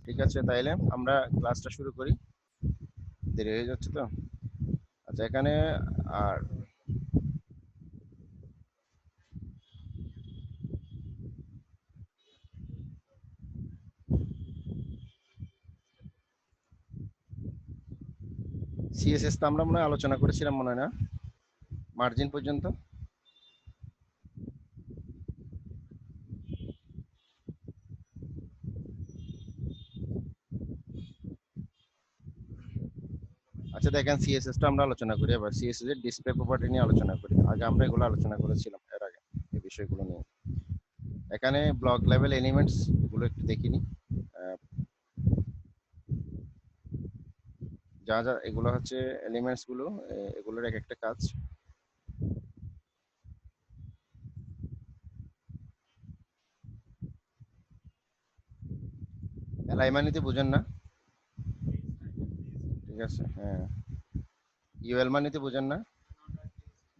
ঠিক আছে, তাইলে আমরা ক্লাসটা শুরু করি, দেরি হয়ে যাচ্ছে তো। আচ্ছা, এখানে আর সিএসএস তো আমরা মনে হয় আলোচনা করেছিলাম, মনে হয় না, মার্জিন পর্যন্ত। আচ্ছা দেখেন, সিএসএস টা আমরা আলোচনা করি, এবার সিএসএস এর ডিসপ্লে প্রপার্টি নিয়ে আলোচনা করি। আগে আমরা এগুলো আলোচনা করেছিলাম এর আগে, এই বিষয়গুলো নিয়ে। এখানে ব্লক লেভেল এলিমেন্টস এগুলো একটু দেখিনি। আহ, যা যা এগুলো হচ্ছে এলিমেন্টস গুলো, এগুলোর এক একটা কাজ। এলআই মানিতে বুঝেন না? ঠিক আছে, হ্যাঁ। ইউএল মানিতে বুঝেন না?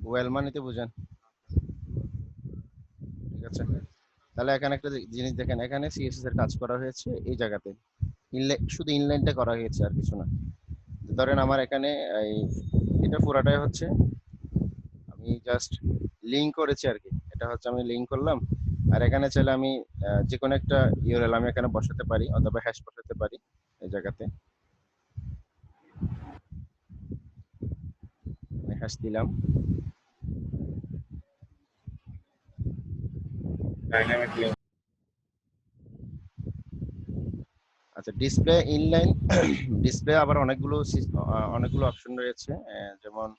ওয়েল মানিতে বুঝেন? ঠিক আছে, তাহলে এখানে একটা জিনিস দেখেন, এখানে সিএসএস এর কাজ করা হয়েছে এই জায়গাতে। ইনলাইন, শুধু ইনলাইনটা করা হয়েছে, আর কিছু না। ধরেন আমার এখানে এই এটা পুরাটাই হচ্ছে আমি জাস্ট লিঙ্ক করেছি আর কি। এটা হচ্ছে আমি লিঙ্ক করলাম। আর এখানে চাইলে আমি যে কোনো একটা ইউআরএল আমি এখানে বসাতে পারি, অথবা হ্যাশ বসাতে পারি এই জায়গাতে। আমি হ্যাশ দিলাম। Dynamic link. আচ্ছা, ডিসপ্লে ইনলাইন ডিসপ্লে আবার অনেকগুলো অনেকগুলো অপশন রয়েছে, যেমন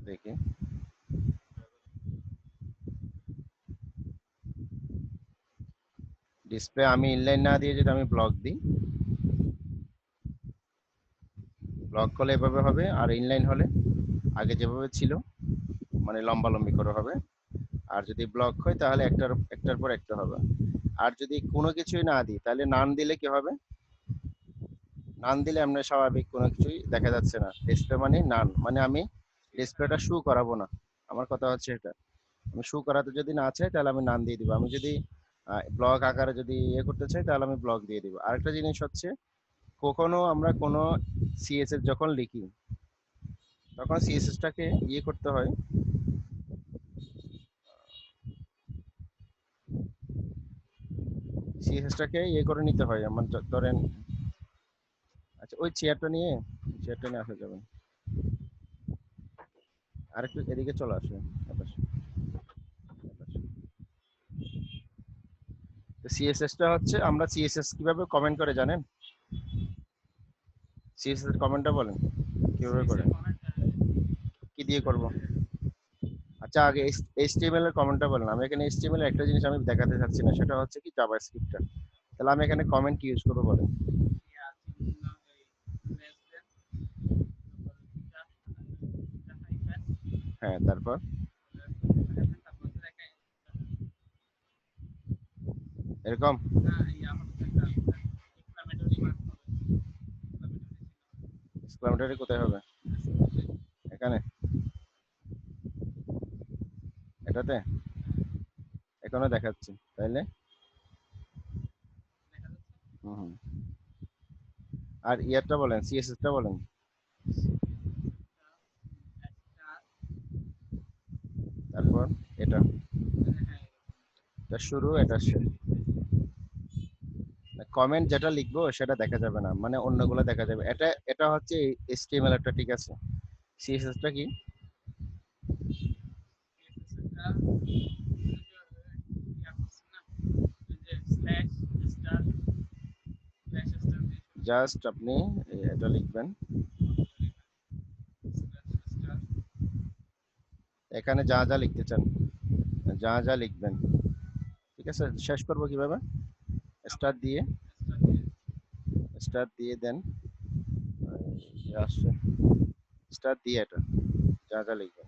দেখি, ডিসপ্লে আমি ইনলাইন না দিয়ে যদি আমি ব্লক দিই, ব্লক হলে এভাবে হবে, আর ইনলাইন হলে আগে যেভাবে ছিল, মানে লম্বালম্বি করে হবে। আর যদি ব্লক হয় তাহলে একটার একটার পর একটা হবে। আর যদি কোনো কিছুই না দিই, তাহলে নান দিলে কি হবে? নান দিলে আমরা স্বাভাবিক কোনো কিছুই দেখা যাচ্ছে না। ডিসপ্লে মানে নান, মানে আমি ডিসপ্লেটা শু করাবো না। আমার কথা হচ্ছে এটা, আমি শু করাতে যদি না চাই তাহলে আমি নান দিয়ে দিব। আমি যদি ব্লক আকারে যদি ইয়ে করতে চাই তাহলে আমি ব্লক দিয়ে দিব। আরেকটা জিনিস হচ্ছে, কখনো আমরা কোনো সিএসএস যখন লিখি, তখন সিএসএসটাকে ইয়ে করতে হয়, সিএসএসটাকে ইয়ে করে নিতে হয়। আমার ধরেন, আচ্ছা ওই চেয়ারটা নিয়ে আসা যাবে। আরেকটু এদিকে চলে আসে, এপাশে, এপাশে। তো সিএসএসটা হচ্ছে, আমরা সিএসএস কিভাবে কমেন্ট করে জানেন? সিএসএস এর কমেন্টটা বলেন কিভাবে করে, কি দিয়ে করব? আচ্ছা আগে এইচটিএমএল এর কমেন্টটা বলেন। আমি এখানে এইচটিএমএল এর একটা জিনিস আমি দেখাতে চাচ্ছি না, সেটা হচ্ছে কি জাভাস্ক্রিপ্টটা। তাহলে আমি এখানে কমেন্ট কি ইউজ করবো বলেন? হ্যাঁ, তারপর এরকম এক্সক্লামেটরি কোথায় হবে? এখানে, এটাতে এখানে দেখাচ্ছি তাইলে। হুম হুম। আর ইয়ারটা বলেন, সিএসএসটা বলেন। তারপর এটা, এটা শুরু, এটা শেষ। কমেন্ট যেটা লিখবো সেটা দেখা যাবে না, মানে অন্যগুলো দেখা যাবে। এটা এটা হচ্ছে এইচটিএমএল একটা, ঠিক আছে। সিএসএসটা কি? জাস্ট আপনি এটা লিখবেন, এখানে যা যা লিখতে চান যা যা লিখবেন। ঠিক আছে, শেষ করবো কিভাবে? স্টার্ট দিয়ে, স্টার্ট দিয়ে দেন আসছে, স্টার্ট দিয়ে এটা যা যা লিখবেন।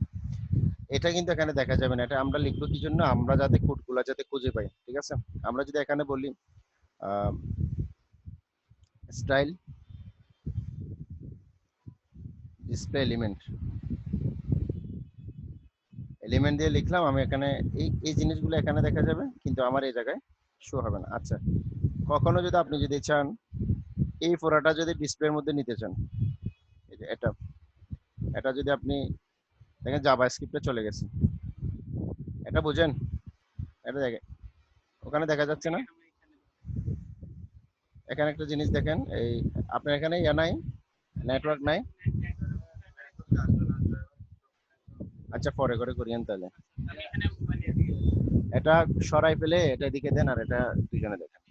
এটা কিন্তু এখানে দেখা যাবে না। এটা আমরা লিখবো কি জন্য? আমরা যাতে কোডগুলা যাতে খুঁজে পাই, ঠিক আছে। আমরা যদি এখানে বলি স্টাইল ডিসপ্লে এলিমেন্ট, এলিমেন্ট দিয়ে লিখলাম আমি এখানে, এই জিনিসগুলো এখানে দেখা যাবে কিন্তু আমার এই জায়গায় শো হবে না। আচ্ছা, কখনো যদি আপনি যদি চান এই ফোরাটা যদি ডিসপ্লের মধ্যে নিতে চান, এই যে এটা, এটা যদি আপনি দেখেন জাভা স্ক্রিপ্টে চলে গেছে, এটা বুঝেন? এটা দেখেন ওখানে দেখা যাচ্ছে না? এখানে একটা জিনিস দেখেন, এই আপনার এখানে ইয়া নাই, নেটওয়ার্ক নাই? আচ্ছা পরে করে করিয়েন তাহলে। এটা সরাই ফেলে এটা এদিকে দেন আর এটা দুইজনে দেখেন,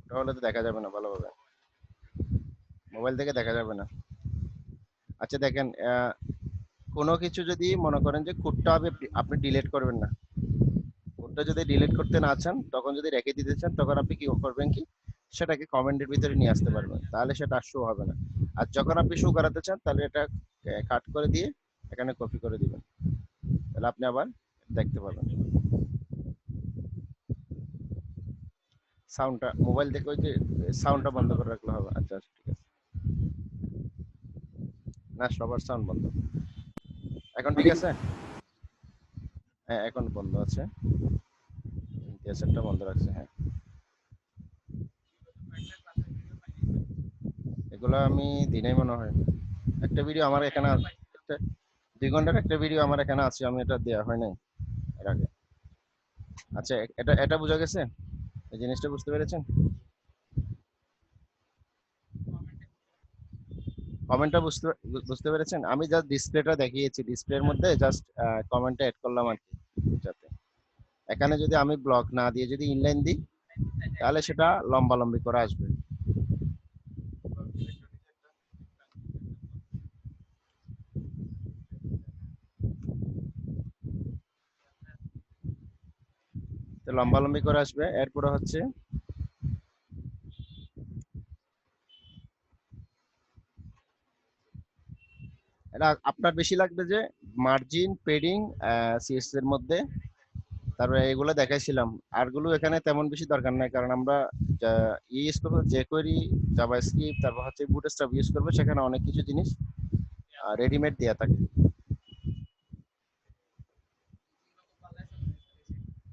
তাহলে তো দেখা যাবে না ভালোভাবে, মোবাইল থেকে দেখা যাবে না। আচ্ছা দেখেন, কোনো কিছু যদি মনে করেন যে কোডটা হবে, আপনি ডিলিট করবেন না, কোডটা যদি ডিলিট করতে না চান তখন যদি রেখে দিতে চান তখন আপনি কি করবেন, কি সেটাকে কমেন্টের ভিতরে নিয়ে আসতে পারবেন, তাহলে সেটা শো হবে না। আর যখন আপনি শো করাতে চান তাহলে এটা কাট করে দিয়ে এখানে কপি করে দিবেন, তাহলে আপনি আবার দেখতে পাবেন। সাউন্ডটা মোবাইল থেকে ওই যে সাউন্ডটা বন্ধ করে রাখলে হবে। আচ্ছা আচ্ছা, ঠিক আছে। না সবার সাউন্ড বন্ধ। এখন ঠিক আছে? হ্যাঁ এখন বন্ধ আছে, ক্যাসেটটা বন্ধ রাখছে। হ্যাঁ এগুলো আমি দিনেই মনে হয়, একটা ভিডিও আমার এখানে একটা 2 ঘন্টার একটা ভিডিও আমার এখানে আছে, আমি এটা দেওয়া হয় নাই এর আগে। আচ্ছা এটা এটা বোঝা গেছে, এই জিনিসটা বুঝতে পেরেছেন? কমেন্টটা বুঝতে বুঝতে পেরেছেন? আমি জাস্ট ডিসপ্লেটা দেখিয়েছি, ডিসপ্লের মধ্যে জাস্ট কমেন্টটা এড করলাম আর কি, যাতে এখানে যদি আমি ব্লক না দিয়ে যদি ইনলাইন দিই তাহলে সেটা লম্বালম্বি করে আসবে। তো লম্বালম্বি করে আসবে, এরপরে হচ্ছে এটা আপনার বেশি লাগবে যে মার্জিন পেডিং সিএস এর মধ্যে, তারপরে এগুলো দেখাইছিলাম। আরগুলো এখানে তেমন বেশি দরকার নাই, কারণ আমরা ইউজ করবো jQuery, জাভাস্ক্রিপ্ট, তারপর হচ্ছে বুটস্ট্র্যাপ ইউজ করবো, সেখানে অনেক কিছু জিনিস রেডিমেড দেয়া থাকে।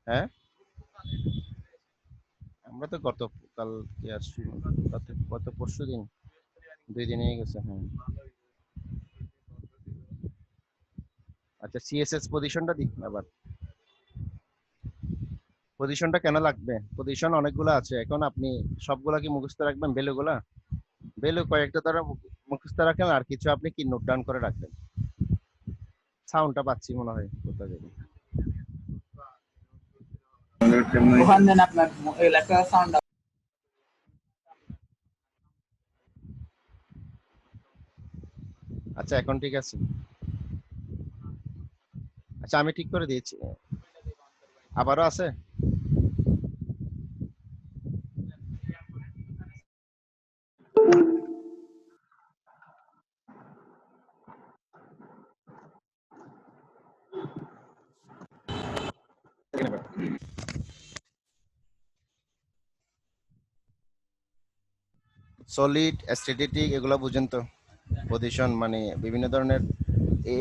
হ্যাঁ আমরা তো গতকাল কি আসছি, গত গত পরশু দিন, 2 দিন হয়ে গেছে। হ্যাঁ আচ্ছা সিএসএস পজিশনটা দিই আবার। পজিশনটা কেন লাগবে? পজিশন অনেকগুলো আছে, এখন আপনি সবগুলা কি মুখস্থ রাখবেন? ভ্যালুগুলা, ভ্যালু কয়েকটা দ্বারা মুখস্থ রাখেন, আর কিছু আপনি কি নোট ডাউন করে রাখবেন। সাউন্ডটা পাচ্ছি মনে হয় কোথা থেকে। ওখান দেন আপনার একটা সাউন্ড। আচ্ছা এখন ঠিক আছে? আচ্ছা আমি ঠিক করে দিয়েছি, আবারও আছে? সলিড স্ট্যাটিক এগুলো বুঝেন তো? পজিশন মানে বিভিন্ন ধরনের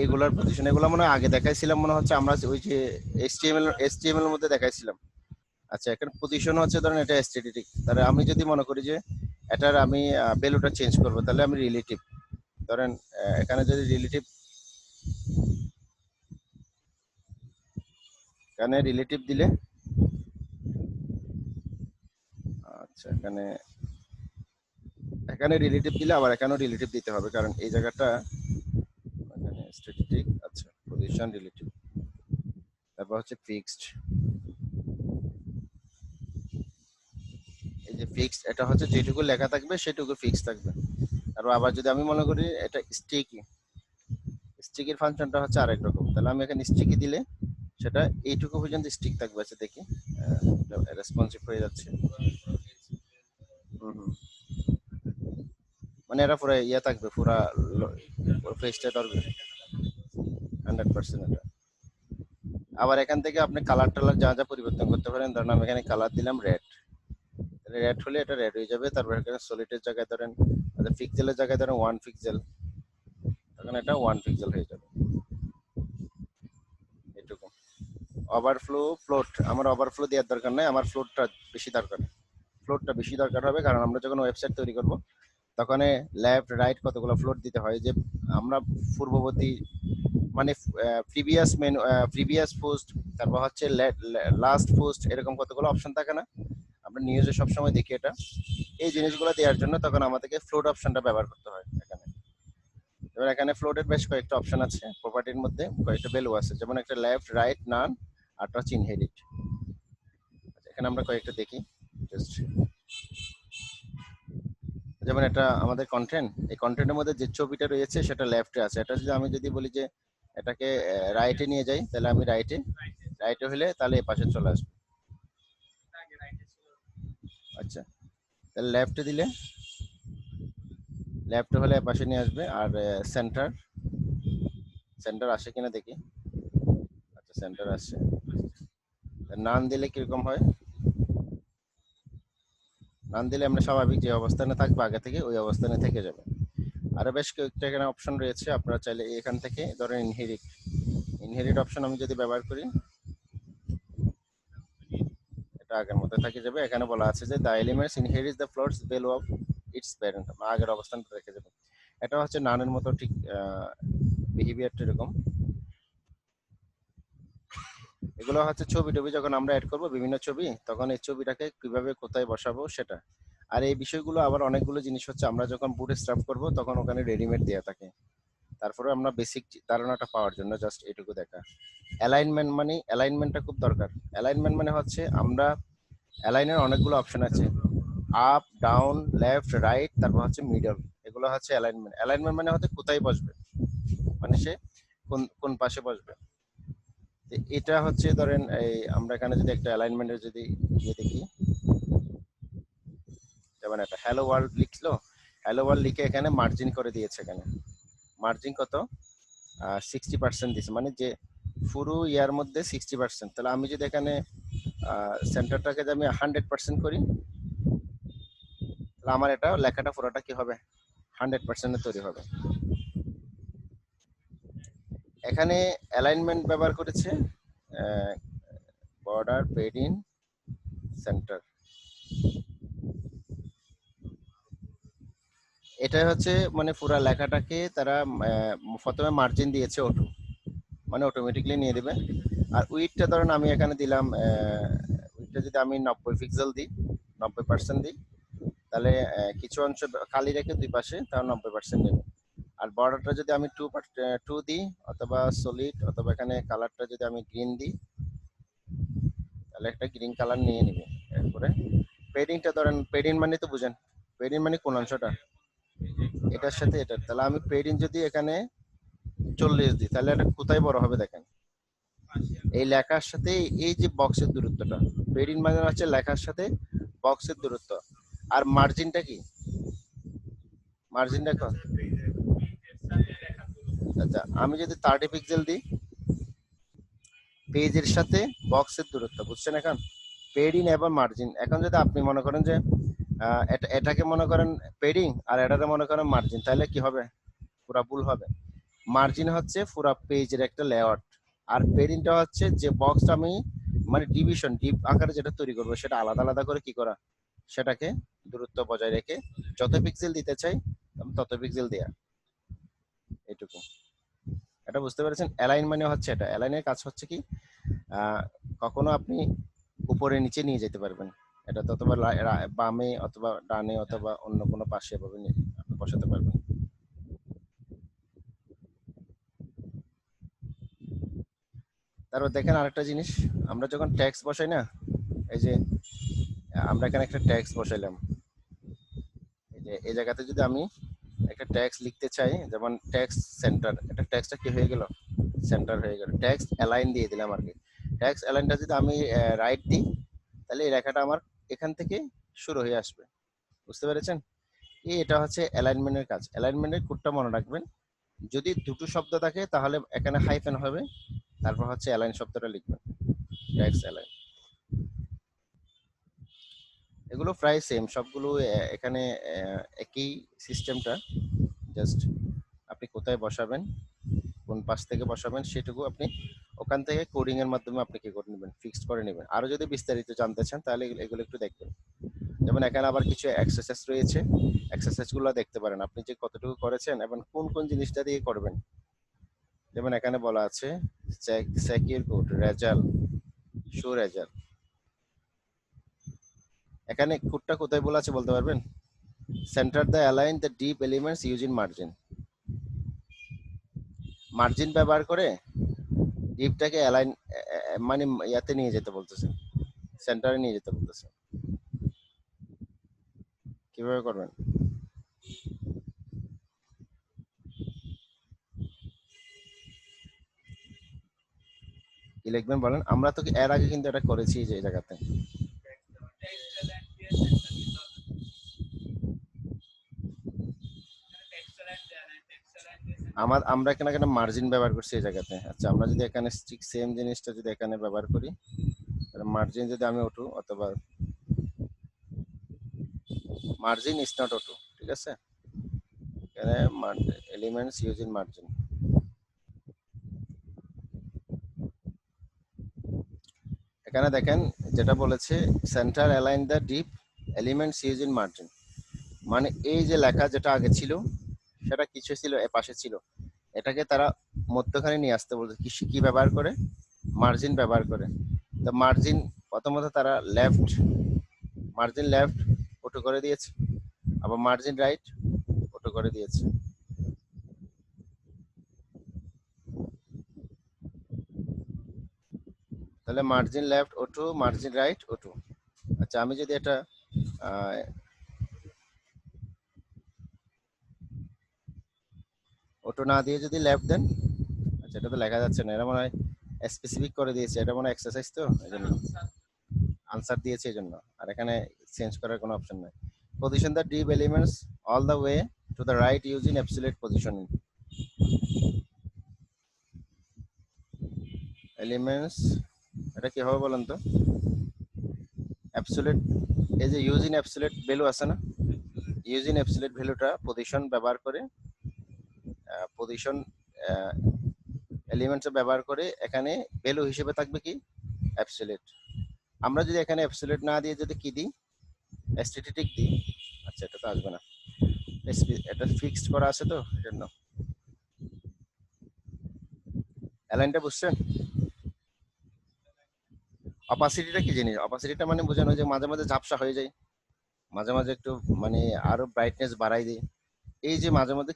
এগুলার পজিশন, এগুলো মনে হয় আগে দেখাইছিলাম, মনে হচ্ছে আমরা ওই যে এইচটিএমএল এর মধ্যে দেখাইছিলাম। আচ্ছা এখানে পজিশন হচ্ছে ধরেন এটা স্ট্যাটিক, তাহলে আমি যদি মনে করি যে এটার আমি ভ্যালুটা চেঞ্জ করব, তাহলে আমি রিলেটিভ ধরেন, এখানে যদি রিলেটিভ, এখানে রিলেটিভ দিলে, আচ্ছা এখানে, এখানে রিলেটিভ দিলে আবার এখানেও রিলেটিভ দিতে হবে, কারণ এই জায়গাটা এখানে স্ট্যাটিক। আচ্ছা পজিশন রিলেটিভ, তারপর হচ্ছে ফিক্সড, এই যে ফিক্সড এটা হচ্ছে যেটুকু লেখা থাকবে সেটুকু ফিক্স থাকবে। আর আবার যদি আমি মনে করি এটা স্টিকি, স্টিকের ফাংশনটা হচ্ছে আরেক রকম, তাহলে আমি এখানে স্টিকি দিলে সেটা এইটুকু পর্যন্ত স্টিক থাকবে। আচ্ছা দেখি, রেসপন্সিভ হয়ে যাচ্ছে। হুম হুম। মানে এটা পুরো ইয়ে থাকবে, পুরা ফেসটা ধরবে 100% এটা। আবার এখান থেকে আপনি কালার টালার যা যা পরিবর্তন করতে পারেন, ধরেন আমি এখানে কালার দিলাম রেড, রেড হলে এটা রেড হয়ে যাবে। তারপর এখানে সলিডের জায়গায় ধরেন, পিক্সেলের জায়গায় ধরেন 1 পিক্সেল, তখন এটা 1 পিক্সেল হয়ে যাবে। ওভারফ্লো ফ্লোট, আমার ওভারফ্লো দেওয়ার দরকার নাই, আমার ফ্লোটটা বেশি দরকার। ফ্লোটটা বেশি দরকার হবে, কারণ আমরা যখন ওয়েবসাইট তৈরি করব তখন লেফট রাইট কতগুলো ফ্লোট দিতে হয়, যে আমরা পূর্ববর্তী মানে প্রিভিয়াস মেনু, প্রিভিয়াস পোস্ট, তারপর হচ্ছে লাস্ট পোস্ট, এরকম কতগুলো অপশন থাকে না, আমরা নিউজে সবসময় দেখি এটা। এই জিনিসগুলো দেওয়ার জন্য তখন আমাদেরকে ফ্লোট অপশনটা ব্যবহার করতে হয় এখানে। এবার এখানে ফ্লোটের বেশ কয়েকটা অপশন আছে, প্রপার্টির মধ্যে কয়েকটা ভ্যালু আছে, যেমন একটা লেফট রাইট নান, আরটা হচ্ছে ইনহেরিট। এখানে আমরা কয়েকটা দেখি জাস্ট। যেমন এটা আমাদের কন্টেন্ট, এই কন্টেন্টের মধ্যে যে ছবিটা রয়েছে সেটা লেফটে আছে, এটা যদি আমি যদি বলি যে এটাকে রাইটে নিয়ে যাই, তাহলে আমি রাইটে, রাইটে হলে তাহলে এই পাশে চলে আসবে। আচ্ছা, তাহলে লেফটে দিলে, লেফটে হলে এ পাশে নিয়ে আসবে। আর সেন্টার, সেন্টার আসে কিনা দেখি। আচ্ছা, সেন্টার আসছে। নান দিলে কিরকম হয়? নান দিলে আমরা স্বাভাবিক যে অবস্থানে থাকবো আগে থেকে ওই অবস্থানে থেকে যাবে। আরো বেশ কয়েকটা এখানে অপশন রয়েছে, আপনারা চাইলে এখান থেকে ধরেন ইনহেরিট, ইনহেরিট অপশন আমি যদি ব্যবহার করি, এটা আগের মতো থেকে যাবে। এখানে বলা আছে যে the elements inherit the floats value of its parent, আগের অবস্থানটা রেখে যাবে। এটা হচ্ছে নানের মতো ঠিক বিহেভিয়ারটা এরকম। এগুলো হচ্ছে ছবি টবি যখন আমরা অ্যাড করব বিভিন্ন ছবি, তখন এই ছবিটাকে কিভাবে কোথায় বসাবো সেটা। আর এই বিষয়গুলো আবার অনেকগুলো জিনিস হচ্ছে আমরা যখন বুটস্ট্র্যাপ করব তখন ওখানে রেডিমেড দেওয়া থাকে। তারপরে আমরা বেসিক ধারণাটা পাওয়ার জন্য জাস্ট এটুকু দেখা। অ্যালাইনমেন্ট মানে, অ্যালাইনমেন্টটা খুব দরকার। অ্যালাইনমেন্ট মানে হচ্ছে আমরা অ্যালাইনের অনেকগুলো অপশন আছে, আপ ডাউন লেফট রাইট, তারপর হচ্ছে মিডল, এগুলো হচ্ছে অ্যালাইনমেন্ট। অ্যালাইনমেন্ট মানে হচ্ছে কোথায় বসবে, মানে সে কোন কোন পাশে বসবে। এটা হচ্ছে ধরেন এই আমরা এখানে যদি একটা অ্যালাইনমেন্টের যদি ইয়ে দেখি, যেমন একটা হ্যালো ওয়ার্ল্ড লিখলো, হ্যালো ওয়ার্ল্ড লিখে এখানে মার্জিন করে দিয়েছে। এখানে মার্জিন কত, 60% দিছে, মানে যে পুরো ইয়ার মধ্যে 60%। তাহলে আমি যদি এখানে সেন্টারটাকে যদি আমি 100% করি, তাহলে আমার এটা লেখাটা পুরোটা কি হবে, 100% তৈরি হবে। এখানে অ্যালাইনমেন্ট ব্যবহার করেছে বর্ডার পেডিং সেন্টার। এটা হচ্ছে মানে পুরো লেখাটাকে তারা প্রথমে মার্জিন দিয়েছে অটো, মানে অটোমেটিকলি নিয়ে দেবে। আর উইডটা ধরেন আমি এখানে দিলাম, উইডটা যদি আমি 90 পিক্সেল দিই, 90% দিই, তাহলে কিছু অংশ খালি রেখে দুই পাশে, তাহলে 90% নেবে। আর বর্ডারটা যদি আমি 2 দিই, অথবা সলিড, অথবা এখানে কালারটা যদি আমি গ্রিন দিই, তাহলে একটা গ্রিন কালার নিয়ে নিবে। এরপরে পেডিংটা ধরেন, পেডিং মানে তো বুঝেন, পেডিং মানে কোন অংশটা, এটার সাথে এটা, তাহলে আমি পেডিং যদি এখানে 40 দিই, তাহলে এটা কোথায় বড় হবে দেখেন, এই লেখার সাথে এই যে বক্সের দূরত্বটা, পেডিং মানে হচ্ছে লেখার সাথে বক্সের দূরত্ব। আর মার্জিনটা কি, মার্জিনটা কত, আচ্ছা আমি যদি 30 পিক্সেল দিই, পেজের সাথে বক্সের দূরত্ব, বুঝছেন? এখন পেডিং এবং মার্জিন, এখন যদি আপনি মনে করেন যে এটাকে মনে করেন পেডিং আর এটাকে মনে করেন মার্জিন, তাহলে কি হবে, পুরা ভুল হবে। মার্জিন হচ্ছে পুরা পেজের একটা লেআউট, আর পেডিংটা হচ্ছে যে বক্সটা আমি মানে ডিভিশন ডিপ আকারে যেটা তৈরি করবো সেটা আলাদা আলাদা করে কি করা, সেটাকে দূরত্ব বজায় রেখে যত পিক্সেল দিতে চাই আমি তত পিক্সেল দেয়া, এটুকু। এটা বুঝতে পেরেছেন? অ্যালাইন মানে হচ্ছে এটা, অ্যালাইনের কাজ হচ্ছে কি, কখনো আপনি উপরে নিচে নিয়ে যেতে পারবেন, এটা তো অথবা বামে অথবা ডানে অথবা অন্য কোনো পাশে এভাবে আপনি বসাতে পারবেন। তারপর দেখেন আরেকটা জিনিস, আমরা যখন ট্যাক্স বসাই না, এই যে আমরা এখানে একটা ট্যাক্স বসাইলাম, এই যে এই জায়গাতে যদি আমি একটা ট্যাক্স লিখতে চাই, যেমন ট্যাক্স সেন্টার, এটা ট্যাক্সটা কি হয়ে গেল, সেন্টার হয়ে গেল। ট্যাক্স অ্যালাইন দিয়ে দিলাম আর কি। ট্যাক্স অ্যালাইনটা যদি আমি রাইট দিই, তাহলে এই রেখাটা আমার এখান থেকে শুরু হয়ে আসবে। বুঝতে পেরেছেন? এটা হচ্ছে অ্যালাইনমেন্টের কাজ। অ্যালাইনমেন্টের কোডটা মনে রাখবেন, যদি দুটো শব্দ থাকে তাহলে এখানে হাইফেন হবে, তারপর হচ্ছে অ্যালাইন শব্দটা লিখবেন, ট্যাক্স অ্যালাইন। এগুলো প্রায় সেম সবগুলো, এখানে একই সিস্টেমটা, জাস্ট আপনি কোথায় বসাবেন, কোন পাশ থেকে বসাবেন সেটুকু আপনি ওখান থেকে কোডিং এর মাধ্যমে আপনি কি করে নেবেন, ফিক্সড করে নেবেন। আরো যদি বিস্তারিত জানতে চান তাহলে এগুলো একটু দেখবেন। যেমন এখানে আবার কিছু এক্সারসাইজ রয়েছে, এক্সারসাইজ গুলো দেখতে পারেন আপনি যে কতটুকু করেছেন এবং কোন কোন জিনিসটা দিয়ে করবেন। যেমন এখানে বলা আছে সেকিউর কোড রেজাল্ট শো রেজাল্ট, এখানে কোডটা কোথায় বলা আছে বলতে পারবেন? Centre the align the deep elements using margin, margin ব্যবহার করে ডিপটাকে অ্যালাইন মানে ইয়াতে নিয়ে যেতে বলতেছে, সেন্টারে নিয়ে যেতে বলতেছে। কিভাবে করবেন? কি লিখবেন বলেন? আমরা তো এর আগে কিন্তু এটা করেছি যে এই জায়গাতে। আমরা এখানে এখানে মার্জিন ব্যবহার করছি এই জায়গাতে। আচ্ছা আমরা যদি এখানে ঠিক সেম জিনিসটা যদি এখানে ব্যবহার করি, মার্জিন যদি আমি ওঠু অথবা মার্জিন ইজ নট ওঠু, ঠিক আছে, এখানে এলিমেন্টস ইউজিং মার্জিন, এখানে দেখেন যেটা বলেছে centre align the deep elements using margin, মানে এই যে লেখা যেটা আগে ছিল সেটা কিছু ছিল এ পাশে ছিল, এটাকে তারা মধ্যখানে নিয়ে আসতে বলছে কি কি ব্যবহার করে? মার্জিন ব্যবহার করে। তো মার্জিন প্রথমত তারা মার্জিন লেফট অটো করে দিয়েছে, আবার মার্জিন রাইট অটো করে দিয়েছে। তাহলে margin left auto, margin right auto. আচ্ছা আমি যদি এটা অটো না দিয়ে যদি লেফট দেন, আচ্ছা এটা তো লেখা যাচ্ছে না, এটা মনে হয় স্পেসিফিক করে দিয়েছে, এটা মনে হয় এক্সারসাইজ তো এই জন্য আনসার দিয়েছে এই জন্য, আর এখানে চেঞ্জ করার কোনো অপশন নাই। Position the deep elements all the way to the right using absolute positioning, elements এটা কি হবে বলেন তো? অ্যাবসলিউট, এই যে ইউজিং অ্যাবসলিউট ভ্যালু আছে না, ইউজিং অ্যাবসলিউট ভ্যালুটা পজিশন ব্যবহার করে, পজিশন এলিমেন্টস ব্যবহার করে এখানে ভ্যালু হিসেবে থাকবে কি অ্যাবসলিউট। আমরা যদি এখানে অ্যাবসলিউট না দিয়ে যদি কি দিই স্ট্যাটিস্টিক দিই, আচ্ছা এটা তো আসবে না, এটা ফিক্সড করা আছে তো এজন্য। অ্যালাইনটা বুঝছেন? অপাসিটিটা কি জিনিস? অপাসিটিটা মানে বোঝানো যে মাঝে মাঝে ঝাপসা হয়ে যায়, মাঝে মাঝে একটু মানে আরো ব্রাইটনেস বাড়াই দিই। এই যে মাঝে মধ্যে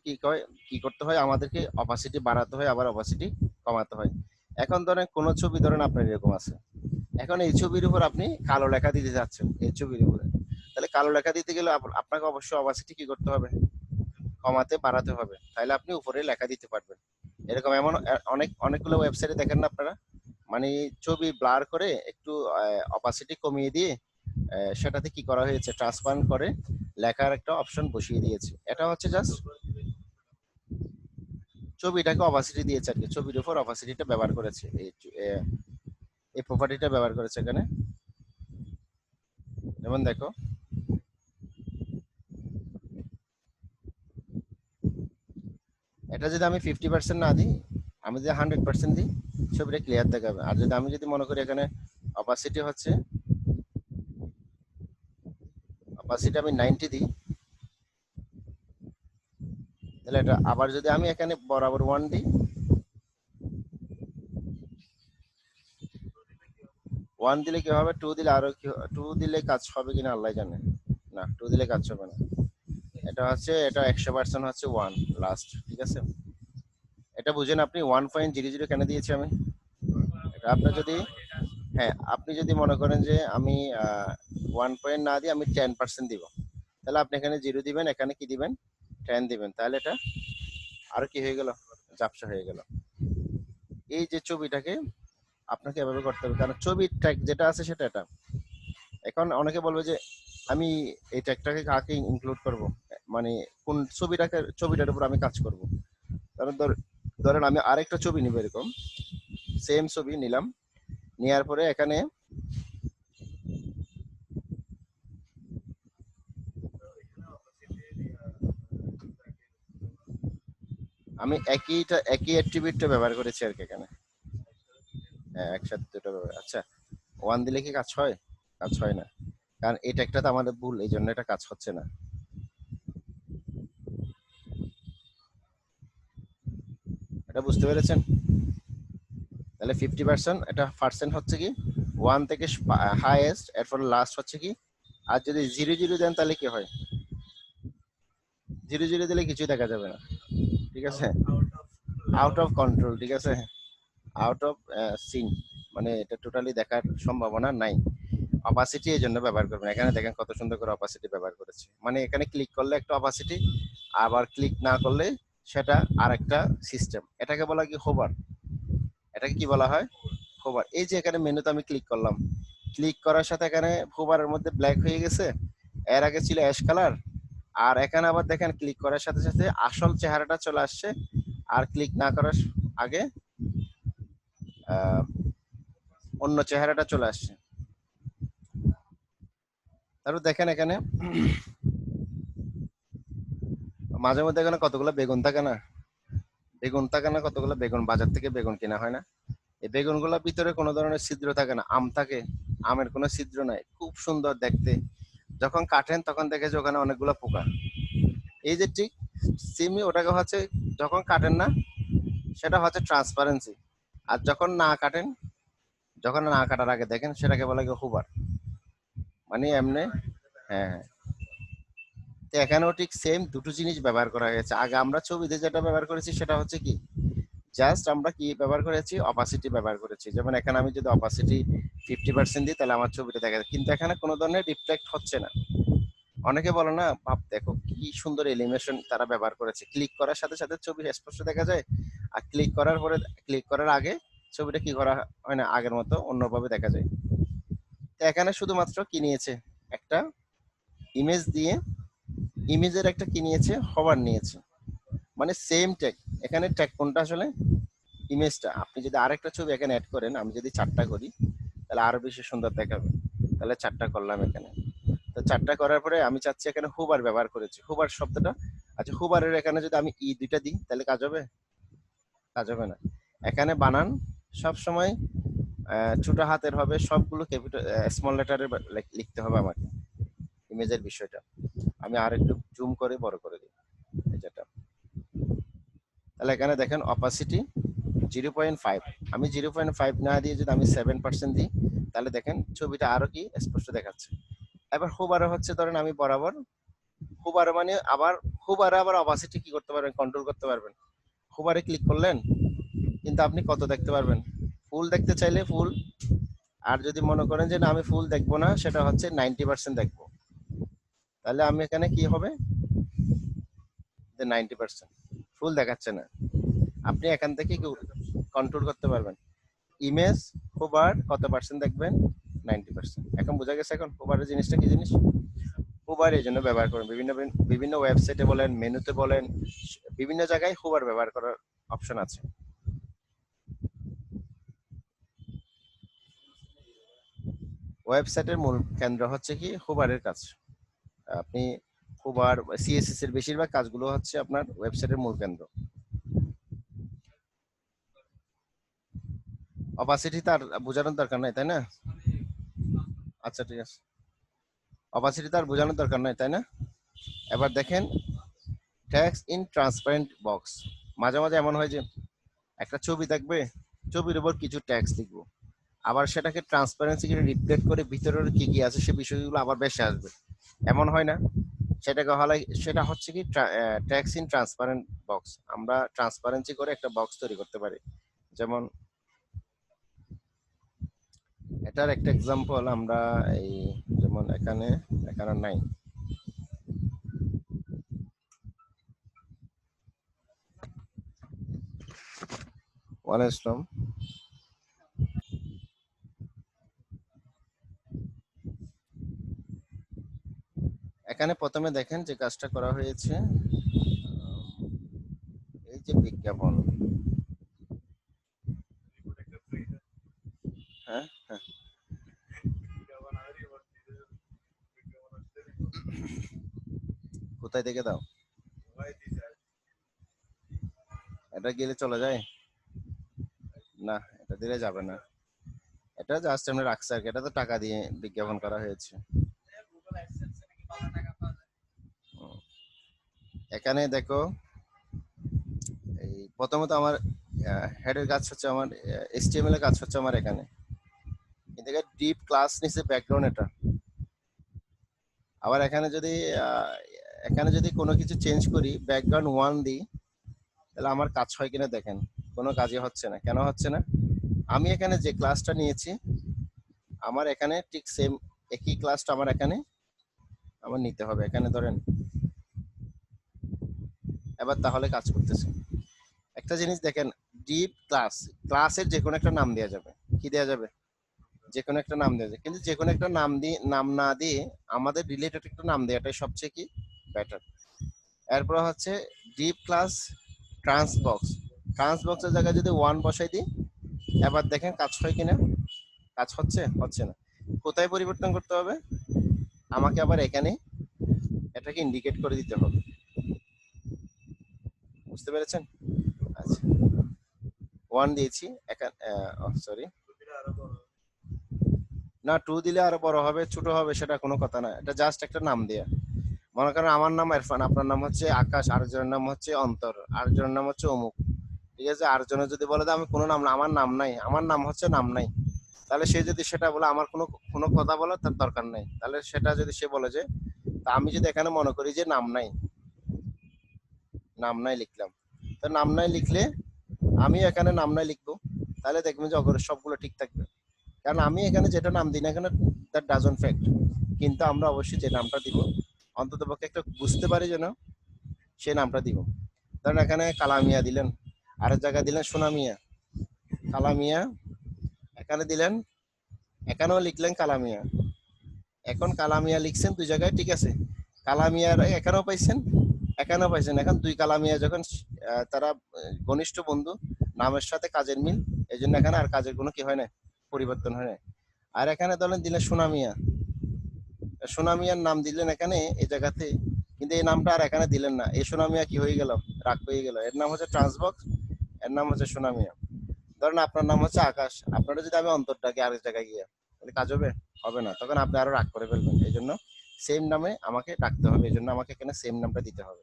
কি করতে হয় আমাদেরকে, অপাসিটি বাড়াতে হয় আবার অপাসিটি কমাতে হয়। এখন ধরেন কোন ছবি ধরেন আপনার এরকম আছে, এখন এই ছবির উপর আপনি কালো লেখা দিতে যাচ্ছেন এই ছবির উপরে, তাহলে কালো লেখা দিতে গেলে আপনাকে অবশ্যই অপাসিটি কি করতে হবে, কমাতে বাড়াতে হবে, তাহলে আপনি উপরে লেখা দিতে পারবেন। এরকম এমন অনেকগুলো ওয়েবসাইটে দেখেন না আপনারা, মানে ছবি ব্লার করে একটু অপাসিটি কমিয়ে দিয়ে সেটাতে কি করা হয়েছে, ট্রান্সপারেন্ট করে লেখার একটা অপশন বসিয়ে দিয়েছে। এটা হচ্ছে জাস্ট ছবিটাকে অপাসিটি দিয়েছে আর কি, ছবির উপর অপাসিটিটা ব্যবহার করেছে, এই প্রপার্টিটা ব্যবহার করেছে এখানে। যেমন দেখো এটা যদি আমি 50% না দিই, আমি যদি 100% দিই ছবিটা ক্লিয়ার দেখাবে। আর যদি আমি যদি মনে করি এখানে অপাসিটি হচ্ছে, অপাসিটি আমি 90 দিই, তাহলে এটা আবার যদি আমি এখানে বরাবর 1 দিই, 1 দিলে কি হবে, 2 দিলে আরো কি, 2 দিলে কাজ হবে কিনা আল্লাহ জানে, না 2 দিলে কাজ হবে না। এটা হচ্ছে এটা 100% হচ্ছে 1 লাস্ট, ঠিক আছে। এটা বুঝেন আপনি 1.00 কেন দিয়েছি আমি, এটা আপনার যদি, হ্যাঁ আপনি যদি মনে করেন যে আমি 1 না দিয়ে আমি 10% দিব, তাহলে আপনি এখানে 0 দিবেন, এখানে কি দিবেন 10 দিবেন, তাহলে এটা আরো কি হয়ে গেল, ঝাপসা হয়ে গেল। এই যে ছবিটাকে আপনাকে এভাবে করতে হবে, কারণ ছবির ট্যাগ যেটা আছে সেটা এটা। এখন অনেকে বলবে যে আমি এই ট্যাগটাকে কাকে ইনক্লুড করব, মানে কোন ছবিটার উপর আমি কাজ করব। কারণ ধরেন আমি আরেকটা ছবি নিব, এরকম সেম ছবি নিলাম, নেওয়ার পরে এখানে আমি একই অ্যাট্রিবিউটটা ব্যবহার করেছি আর কি এখানে। হ্যাঁ, একসাথে দুটো ব্যাপার। আচ্ছা, ওয়ান দিলে কি কাজ হয়? কাজ হয় না, কারণ এটা একটা তো আমাদের ভুল, এই জন্য এটা কাজ হচ্ছে না। এটা বুঝতে পেরেছেন? তাহলে 50% এটা পার্সেন্ট হচ্ছে কি ওয়ান থেকে হাইয়েস্ট, এরপর লাস্ট হচ্ছে কি। আর যদি জিরো জিরো দেন তাহলে কি হয়? জিরো জিরো দিলে কিছুই দেখা যাবে না, ঠিক আছে? আউট অফ কন্ট্রোল, ঠিক আছে, আউট অফ সিন, মানে এটা টোটালি দেখার সম্ভাবনা নাই। অপাসিটি এই জন্য ব্যবহার করবেন। এখানে দেখেন কত সুন্দর করে অপাসিটি ব্যবহার করেছে, মানে এখানে ক্লিক করলে একটা অপাসিটি, আবার ক্লিক না করলে সেটা আরেকটা সিস্টেম। এটাকে বলা কি হোভার। এটাকে কি বলা হয়? হোভার। এই যে এখানে মেনুতে আমি ক্লিক করলাম, ক্লিক করার সাথে এখানে হোভারের মধ্যে ব্ল্যাক হয়ে গেছে, এর আগে ছিল অ্যাশ কালার। আর এখানে আবার দেখেন ক্লিক করার সাথে সাথে আসল চেহারাটা চলে আসছে, আর ক্লিক না করার আগে আহ, অন্য চেহারাটা চলে আসছে। তারপর দেখেন এখানে মাঝে মধ্যে এখানে কতগুলো বেগুন থাকে না? বেগুন থাকে না কতগুলো বেগুন, বাজার থেকে বেগুন কিনা হয় না? এই বেগুনগুলোর ভিতরে কোনো ধরনের ছিদ্র থাকে না, আম থাকে, আমের কোনো ছিদ্র নাই, খুব সুন্দর দেখতে। যখন কাটেন তখন দেখে যে ওখানে অনেকগুলো পোকা। এই যে ঠিক সিমি ওটাকে হচ্ছে, যখন কাটেন না সেটা হচ্ছে ট্রান্সপারেন্সি, আর যখন না কাটেন, যখন না কাটার আগে দেখেন সেটাকে বলে কি হুবার, মানে এমনি। হ্যাঁ, হ্যাঁ। তো এখানেও ঠিক সেম দুটো জিনিস ব্যবহার করা হয়েছে। আগে আমরা ছবিতে যেটা ব্যবহার করেছি সেটা হচ্ছে কি, জাস্ট আমরা কি ব্যবহার করেছি, অপাসিটি ব্যবহার করেছি। যেমন এখানে আমি যদি অপাসিটি 50% দিই তাহলে আমার ছবিটা দেখা যায়, কিন্তু এখানে কোনো ধরনের রিফ্লেক্ট হচ্ছে না। অনেকে বলে না, ভাব দেখো কি সুন্দর এলিমেশন তারা ব্যবহার করেছে, ক্লিক করার সাথে সাথে ছবি স্পষ্ট দেখা যায়, আর ক্লিক করার পরে, ক্লিক করার আগে ছবিটা কি করা হয় না, আগের মতো অন্যভাবে দেখা যায়। তো এখানে শুধুমাত্র কি নিয়েছে, একটা ইমেজ দিয়ে, ইমেজের একটা কি নিয়েছে, হভার নিয়েছে, মানে সেম ট্যাগ। এখানে ট্যাগ কোনটা আসলে, ইমেজটা। আপনি যদি আরেকটা ছবি এখানে অ্যাড করেন, আমি যদি 4টা করি তাহলে আরো বেশি সুন্দর দেখাবে। তাহলে 4টা করলাম এখানে। তো 4টা করার পরে আমি চাচ্ছি এখানে হুবার ব্যবহার করেছি, হুবার শব্দটা। আচ্ছা, হুবারের এখানে যদি আমি দুইটা দিই তাহলে কাজ হবে? কাজ হবে না। এখানে বানান সব সময় ছোট হাতের হবে, সবগুলো ক্যাপিটাল স্মল লেটারে লিখতে হবে আমাকে, ইমেজের বিষয়টা। আমি আর একটু জুম করে বড় করে দিই এই যেটা। তাহলে এখানে দেখেন অপাসিটি 0.5, আমি 0.5 না দিয়ে যদি আমি 7% দিই তাহলে দেখেন ছবিটা আরো কি স্পষ্ট দেখাচ্ছে। এবার হুবারে হচ্ছে, ধরেন আমি বরাবর, হুবারে মানে আবার, হুবারে আবার অপাসিটি কি করতে পারবেন, কন্ট্রোল করতে পারবেন। হুবারে ক্লিক করলেন, কিন্তু আপনি কত দেখতে পারবেন, ফুল দেখতে চাইলে ফুল। আর যদি মনে করেন যে না আমি ফুল দেখবো না, সেটা হচ্ছে 90% দেখবো, তাহলে আমি এখানে কি হবে, যে 90% ফুল দেখাচ্ছে না। আপনি এখান থেকে কন্ট্রোল করতে পারবেন, ইমেজ হোভার কত পার্সেন্ট দেখবেন, 90%। এখন বোঝা গেছে এখন হোভারের জিনিসটা কি জিনিস। হোভার এই জন্য ব্যবহার করেন, বিভিন্ন বিভিন্ন ওয়েবসাইটে বলেন, মেনুতে বলেন, বিভিন্ন জায়গায় হোভার ব্যবহার করার অপশন আছে। ওয়েবসাইটের মূল কেন্দ্র হচ্ছে কি হোভারের কাজ। আপনি হোভার, সিএসএস এর বেশিরভাগ কাজগুলো হচ্ছে আপনার ওয়েবসাইটের মূল কেন্দ্র। অপাসিটি তার বোঝানোর দরকার নাই, তাই না? আচ্ছা, ঠিক আছে, অপাসিটি তার বোঝানোর দরকার নাই, তাই না? এবার দেখেন টেক্সট ইন ট্রান্সপারেন্ট বক্স। মাঝে মাঝে এমন হয় যে একটা ছবি থাকবে, ছবির উপর কিছু ট্যাক্স লিখবো, আবার সেটাকে ট্রান্সপারেন্সি রিফ্লেক্ট করে ভিতরের কি কি আছে সে বিষয়গুলো আবার বেশি আসবে, এমন হয় না? সেটাকে হলে সেটা হচ্ছে কি ট্যাক্স ইন ট্রান্সপারেন্ট বক্স। আমরা ট্রান্সপারেন্সি করে একটা বক্স তৈরি করতে পারি। যেমন এটার একটা এক্সাম্পল আমরা এই, যেমন এখানে, এখানে নাই, ওয়ান। এখানে প্রথমে দেখেন যে কাজটা করা হয়েছে, এই যে বিজ্ঞাপন, হ্যাঁ, হ্যাঁ, কোথায় থেকে দাও, এটা গেলে চলে যায় না, এটা দিলে যাবে না। এটা জাস্ট আমরা রাখছি আর কি, এটা তো টাকা দিয়ে বিজ্ঞাপন করা হয়েছে। হুম। এখানে দেখো এই প্রথমত আমার হেডের কাজ হচ্ছে, আমার HTML এর কাজ হচ্ছে আমার এখানে, কিন্তু ডিপ ক্লাস নিচে ব্যাকগ্রাউন্ড এটা। আবার এখানে যদি আহ, এখানে যদি কোনো কিছু চেঞ্জ করি, ব্যাকগ্রাউন্ড 1 দিই, তাহলে আমার কাজ হয় কিনা দেখেন, কোনো কাজই হচ্ছে না। কেন হচ্ছে না? আমি এখানে যে ক্লাসটা নিয়েছি, আমার এখানে ঠিক সেম একই ক্লাসটা আমার এখানে আমার নিতে হবে। এখানে ধরেন এবার তাহলে কাজ করতেছে। একটা জিনিস দেখেন, ডিপ ক্লাস, ক্লাসের যে কোনো একটা নাম দেওয়া যাবে। কি দেওয়া যাবে? যে কোনো একটা নাম দেওয়া যায়, কিন্তু যে কোনো একটা নাম দিয়ে, নাম না দিয়ে আমাদের রিলেটেড একটা নাম দেওয়াটাই সবচেয়ে কি বেটার। এরপর হচ্ছে ডিপ ক্লাস ট্রান্সবক্স, ট্রান্সবক্সের জায়গায় যদি 1 বসাই দিই, এবার দেখেন কাজ হয় কিনা। কাজ হচ্ছে? হচ্ছে না। কোথায় পরিবর্তন করতে হবে? আমাকে আবার এখানে এটাকে ইন্ডিকেট করে দিতে হবে। বুঝতে পেরেছেন? আচ্ছা, 1 দিয়েছি এখানে, সরি, না 2 দিলে আরো বড় হবে ছোট হবে সেটা কোনো কথা না, এটা জাস্ট একটা নাম দেয়া। মনে করেন আমার নাম ইরফান, আপনার নাম হচ্ছে আকাশ, আরেকজনের নাম হচ্ছে অন্তর, আরেকজনের নাম হচ্ছে অমুক। ঠিক আছে, আরেকজনের যদি বলে যে আমি কোনো নাম না, আমার নাম নাই, আমার নাম হচ্ছে নাম নাই, তাহলে সে যদি সেটা বলে, আমার কোনো কোনো কথা বলার তার দরকার নাই। তাহলে সেটা যদি সে বলে যে, তা আমি যদি এখানে মনে করি যে নাম নাই, নাম নাই লিখলাম, তো নাম নাই লিখলে আমি এখানে নাম নাই লিখবো, তাহলে দেখবেন যে অগরের সবগুলো ঠিক থাকবে। কারণ আমি এখানে যেটা নাম দিই না কেন, দ্যাট ডাজন্ট ফ্যাক্ট, কিন্তু আমরা অবশ্যই যে নামটা দিব অন্তত পক্ষে একটা বুঝতে পারি যেন সেই নামটা দিব। ধরেন এখানে কালামিয়া দিলেন, আরেক জায়গায় দিলেন সোনামিয়া, কালামিয়া এখানে দিলেন, এখানেও লিখলেন কালামিয়া। এখন কালামিয়া লিখছেন দুই জায়গায়, ঠিক আছে, কালামিয়ার এখানেও পাইছেন, এখানেও পাইছেন। এখন দুই কালামিয়া যখন তারা ঘনিষ্ঠ বন্ধু, নামের সাথে কাজের মিল, এই জন্য এখানে আর কাজের কোনো কি হয় না, পরিবর্তন হয় না। আর এখানে ধরেন দিলেন সোনামিয়া, সোনামিয়ার নাম দিলেন এখানে এই জায়গাতে, কিন্তু এই নামটা আর এখানে দিলেন না, এই সোনামিয়া কি হয়ে গেল, রাগ হয়ে গেল। এর নাম হচ্ছে ট্রান্সবক্স, এর নাম হচ্ছে সোনামিয়া। ধরেন আপনার নাম হচ্ছে আকাশ, আপনারা যদি আমি অন্তর ডাকি আরেক জায়গায় গিয়ে, তাহলে কাজ হবে? হবে না, তখন আপনি আরো রাগ করে ফেলবেন। এই জন্য সেম নামে আমাকে ডাকতে হবে, এই জন্য আমাকে এখানে সেম নামটা দিতে হবে।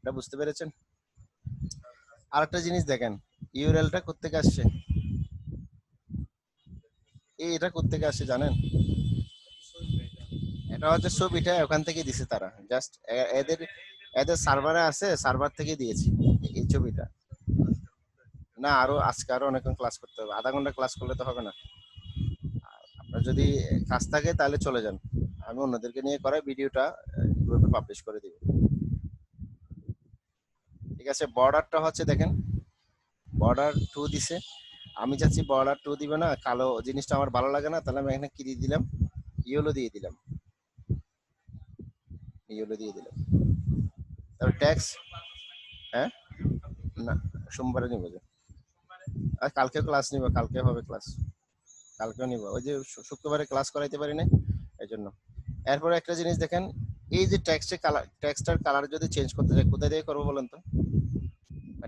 এটা বুঝতে পেরেছেন? আর একটা জিনিস দেখেন, ইউরএলটা কোত্থেকে আসছে, এটা কোত্থেকে আসছে জানেন? এটা হচ্ছে ছবিটা ওখান থেকে দিছে তারা, জাস্ট এদের এদের সার্ভারে আছে, সার্ভার থেকে দিয়েছি এই ছবিটা। না, আরো আজকে আরো অনেকক্ষণ ক্লাস করতে হবে, আধা ঘন্টা ক্লাস করলে তো হবে না। আপনার যদি কাজ থাকে তাহলে চলে যান, আমি অন্যদেরকে নিয়ে করাই ভিডিওটা গ্রুপে পাবলিশ করে দিব। ঠিক আছে, বর্ডারটা হচ্ছে দেখেন, বর্ডার 2 দিছে। আমি চাচ্ছি বর্ডার 2 দিবে না, কালো জিনিসটা আমার ভালো লাগে না, তাহলে আমি এখানে কি দিয়ে দিলাম, ইয়েলো দিয়ে দিলাম, ইয়েলো দিয়ে দিলাম। তারপর ট্যাক্স, হ্যাঁ, না সোমবারে নিব যে, আর কালকে ক্লাস নিব, কালকে হবে ক্লাস, কালকেও নিব, ওই যে শুক্রবারে ক্লাস করাইতে পারি না, এই জন্য। এরপরে একটা জিনিস দেখেন, এই যে টেক্সটের কালার, টেক্সটার কালার যদি চেঞ্জ করতে চাই, কোথায় থেকে করবো বলেন তো?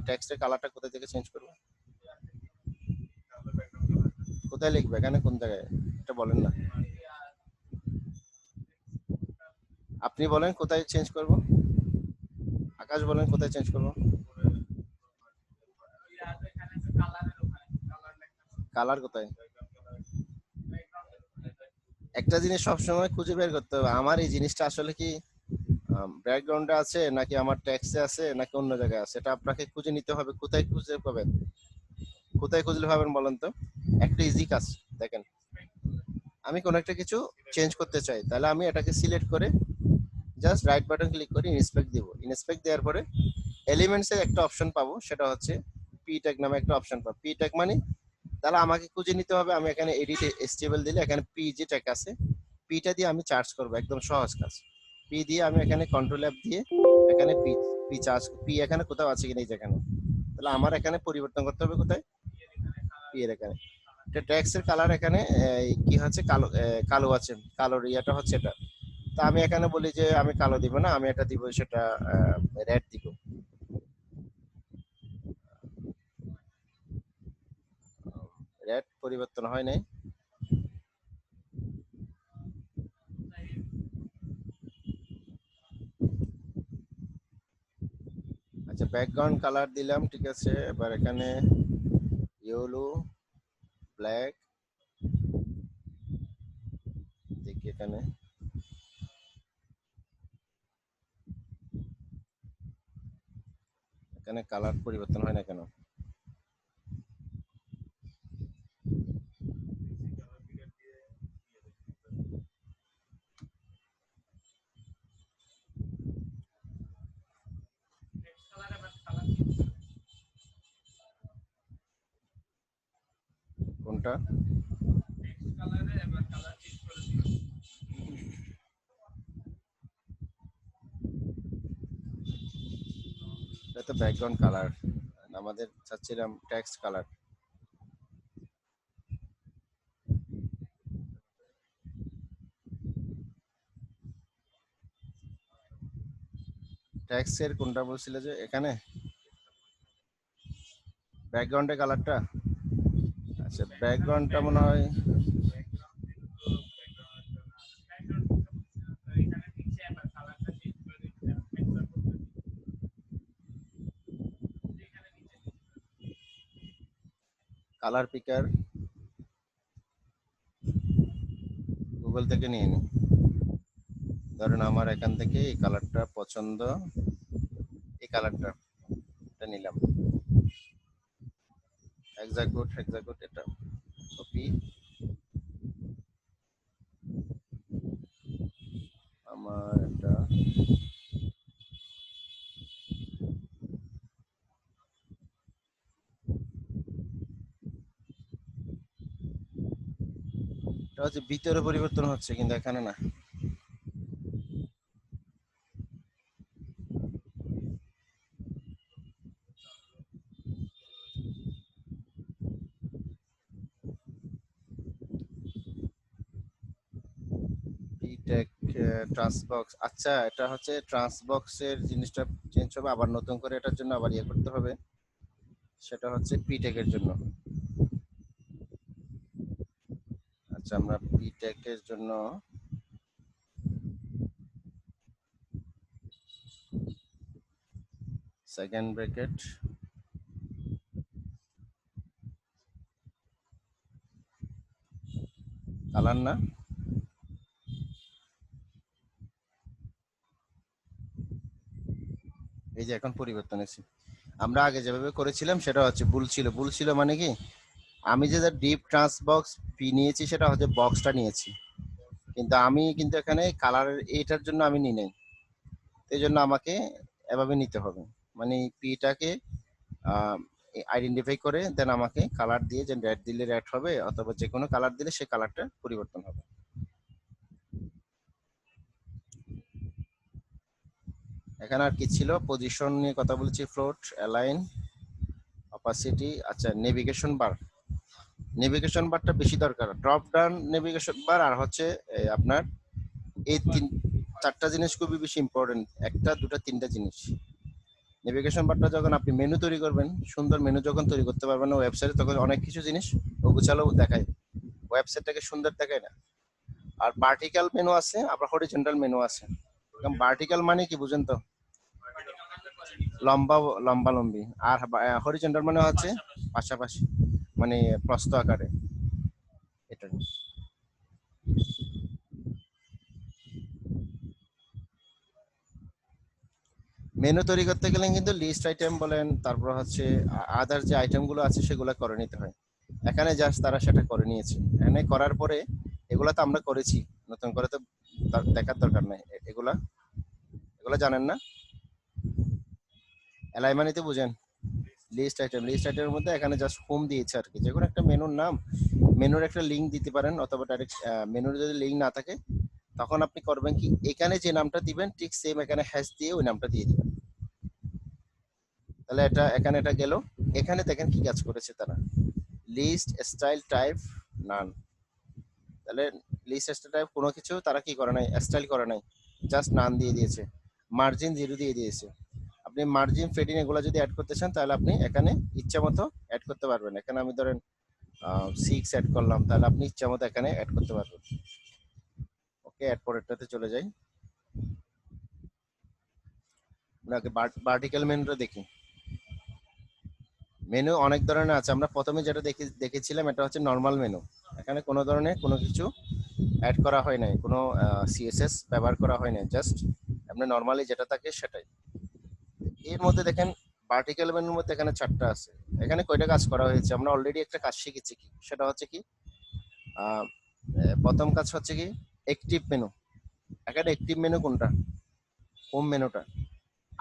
টেক্সটের কালারটা কোথায় থেকে চেঞ্জ করবো? কোথায় লিখবে এখানে, কোন জায়গায়, এটা বলেন না, আপনি বলেন কোথায় চেঞ্জ করব, আকাশ বলেন কোথায় চেঞ্জ করব। কালার কোথায়? একটা জিনিস সবসময় খুঁজে বের করতে হবে, আমার এই জিনিসটা আসলে কি ব্যাকগ্রাউন্ডে আছে নাকি আমার টেক্সটে আছে নাকি অন্য জায়গায় আছে, এটা আপনাকে খুঁজে নিতে হবে। কোথায় খুঁজে পাবেন, কোথায় খুঁজলে পাবেন বলেন তো? একটা ইজি কাজ দেখেন, আমি কোনো একটা কিছু চেঞ্জ করতে চাই, তাহলে আমি এটাকে সিলেক্ট করে জাস্ট রাইট বাটন ক্লিক করে ইন্সপেক্ট দিব। ইন্সপেক্ট দেওয়ার পরে এলিমেন্টস এর একটা অপশন পাবো, সেটা হচ্ছে পি ট্যাগ নামে একটা অপশন পাবো। পি ট্যাগ মানে, তাহলে আমাকে খুঁজে নিতে হবে, আমি এখানে এডিট এসটিএমএল দিলে এখানে পি যে ট্যাগ আছে, পিটা দিয়ে আমি চার্জ করব, একদম সহজ কাজ। পি দিয়ে আমি এখানে কন্ট্রোল অ্যাপ দিয়ে এখানে পি, পি চার্জ, পি এখানে কোথাও আছে কিনা এই যেখানে, তাহলে আমার এখানে পরিবর্তন করতে হবে কোথায়, পি এর এখানে। ট্যাক্স এর কালার এখানে কি হচ্ছে, কালো, কালো আছে, কালোর ইয়াটা হচ্ছে এটা। তা আমি এখানে বলি যে আমি কালো দিব না, আমি এটা দিব সেটা রেড দিব। রেড পরিবর্তন হয় নাই, ব্যাকগ্রাউন্ড কালার দিলাম, ঠিক আছে। এবার এখানে ইয়েলো, ব্ল্যাক, দেখি এখানে এখানে কালার পরিবর্তন হয় না কেন? কোনটা? এটা তো ব্যাকগ্রাউন্ড কালার, আমাদের চাচ্ছিলাম টেক্সট কালার। টেক্সট এর কোনটা বলছিল যে এখানে ব্যাকগ্রাউন্ডের কালারটা? আচ্ছা, ব্যাকগ্রাউন্ডটা মনে হয় কালার পিকার গুগল থেকে নিয়ে নিই। ধরেন আমার এখান থেকে এই কালারটা পছন্দ, এই কালারটা এটা নিলাম, এক্সাক্ট এটা কপি, আমার এটা এটা হচ্ছে ভিতরে পরিবর্তন হচ্ছে কিন্তু এখানে না। বিটেক ট্রান্সবক্স, আচ্ছা এটা হচ্ছে ট্রান্সবক্সের জিনিসটা চেঞ্জ হবে, আবার নতুন করে এটার জন্য আবার ইয়ে করতে হবে, সেটা হচ্ছে পিটেকের জন্য। আচ্ছা, আমরা পিটেকের জন্য সেকেন্ড ব্র্যাকেট, কালার না, এই যে এখন পরিবর্তন হয়েছে। আমরা আগে যেভাবে করেছিলাম সেটা হচ্ছে ভুল ছিল মানে কি, আমি যে ডিপ ট্রান্সবক্স পি নিয়েছি সেটা হচ্ছে বক্সটা নিয়েছি, কিন্তু আমি কিন্তু এখানে কালারের এটার জন্য আমি নিই নাই, এই জন্য আমাকে এভাবে নিতে হবে, মানে পিটাকে আইডেন্টিফাই করে দেন আমাকে কালার দিয়ে, যে রেড দিলে রেড হবে অথবা যে কোনো কালার দিলে সে কালারটা পরিবর্তন হবে। এখানে আর কি ছিল, পজিশন নিয়ে কথা বলেছি, ফ্লোট, অ্যালাইন, অপাসিটি। আচ্ছা, নেভিগেশন বারটা বেশি দরকার, ড্রপ ডাউন নেভিগেশন বার, আর হচ্ছে আপনার এই চারটা জিনিস খুবই বেশি ইম্পর্টেন্ট, একটা দুটা তিনটা জিনিস। নেভিগেশন বারটা যখন আপনি মেনু তৈরি করবেন, সুন্দর মেনু যখন তৈরি করতে পারবেন না ওয়েবসাইটে, তখন অনেক কিছু জিনিস ওগুছালো দেখায়, ওয়েবসাইটটাকে সুন্দর দেখায় না। আর ভার্টিক্যাল মেনু আছে, আবার হরিজন্টাল মেনু আছে। ভার্টিক্যাল মানে কি বুঝেন তো? লম্বা লম্বি, আর হরিজন্টাল মানে হচ্ছে পাশাপাশি, মানে প্রস্থ আকারে। এটা মেনু তৈরি করতে গেলে কিন্তু লিস্ট আইটেম বলেন, তারপর হচ্ছে আদার যে আইটেম গুলো আছে সেগুলো করে নিতে হয়। এখানে জাস্ট তারা সেটা করে নিয়েছে, এখানে করার পরে এগুলা তো আমরা করেছি, নতুন করে তো দেখার দরকার নাই। এগুলা এগুলা জানেন না? এলআই মানে তো বুঝেন, লিস্ট আইটেমের মধ্যে এখানে জাস্ট হোম দিয়েছে আর কি, যে কোনো একটা মেনুর নাম, মেনুর একটা লিঙ্ক দিতে পারেন, অথবা ডাইরেক্ট মেনুর যদি লিঙ্ক না থাকে তখন আপনি করবেন কি, এখানে যে নামটা দিবেন ঠিক সেম এখানে হ্যাশ দিয়ে ওই নামটা দিয়ে দিবেন। তাহলে এটা এখানে এটা গেল। এখানে দেখেন কি কাজ করেছে তারা, লিস্ট স্টাইল টাইপ নান। তাহলে লিস্ট স্টাইল টাইপ কোনো কিছু তারা কি করে নাই, স্টাইল করে নাই, জাস্ট নান দিয়ে দিয়েছে, মার্জিন 0 দিয়ে দিয়েছে। আপনি মার্জিন ফেডিং এগুলো যদি অ্যাড করতে চান তাহলে আপনি এখানে ইচ্ছা মতো অ্যাড করতে পারবেন। এখানে আমি ধরেন 6 অ্যাড করলাম, তাহলে আপনি ইচ্ছা মতো এখানে অ্যাড করতে পারবেন। ওকে, অ্যাড পরেরটাতে চলে যাই, আপনাকে ভার্টিক্যাল মেনুটা দেখি। মেনু অনেক ধরনের আছে। আমরা প্রথমে যেটা দেখেছিলাম এটা হচ্ছে নর্মাল মেনু। এখানে কোনো ধরনের কোনো কিছু অ্যাড করা হয় নাই, কোনো সিএসএস ব্যবহার করা হয় নাই, জাস্ট আপনি নর্মালি যেটা থাকে সেটাই। এর মধ্যে দেখেন ভার্টিক্যাল মেনুর মধ্যে এখানে 4টা আছে। এখানে কয়টা কাজ করা হয়েছে? আমরা অলরেডি একটা কাজ শিখেছি, কি সেটা হচ্ছে কি আহ, প্রথম কাজ হচ্ছে কি অ্যাক্টিভ মেনু। এখানে অ্যাক্টিভ মেনু কোনটা? হোম মেনুটা।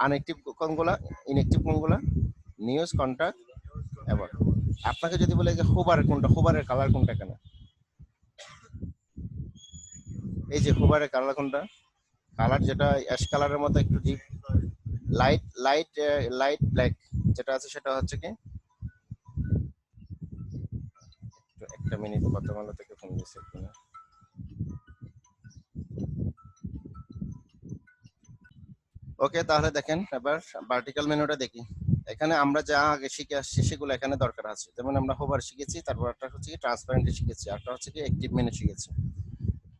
আনঅ্যাক্টিভ কোনগুলা? ইনঅ্যাক্টিভ কোনগুলা? নিউজ, কন্টাক্ট, এবার আপনাকে যদি বলে যে হোবার কোনটা, হোবারের কালার কোনটা, এখানে এই যে হোবারের কালার কোনটা? কালার যেটা অ্যাশ কালারের মতো একটু deep light light light black যেটা আছে সেটা হচ্ছে কি, একটা মিনিট, গতমালা থেকে ফোন দিচ্ছে এখানে। ওকে, তাহলে দেখেন এবার ভার্টিক্যাল মেনুটা দেখি। এখানে আমরা যা আগে শিখে আসছি সেগুলো এখানে দরকার আছে। যেমন আমরা হোভার শিখেছি, তারপর একটা হচ্ছে কি ট্রান্সপারেন্ট শিখেছি, একটা হচ্ছে কি অ্যাক্টিভ মেনু শিখেছি।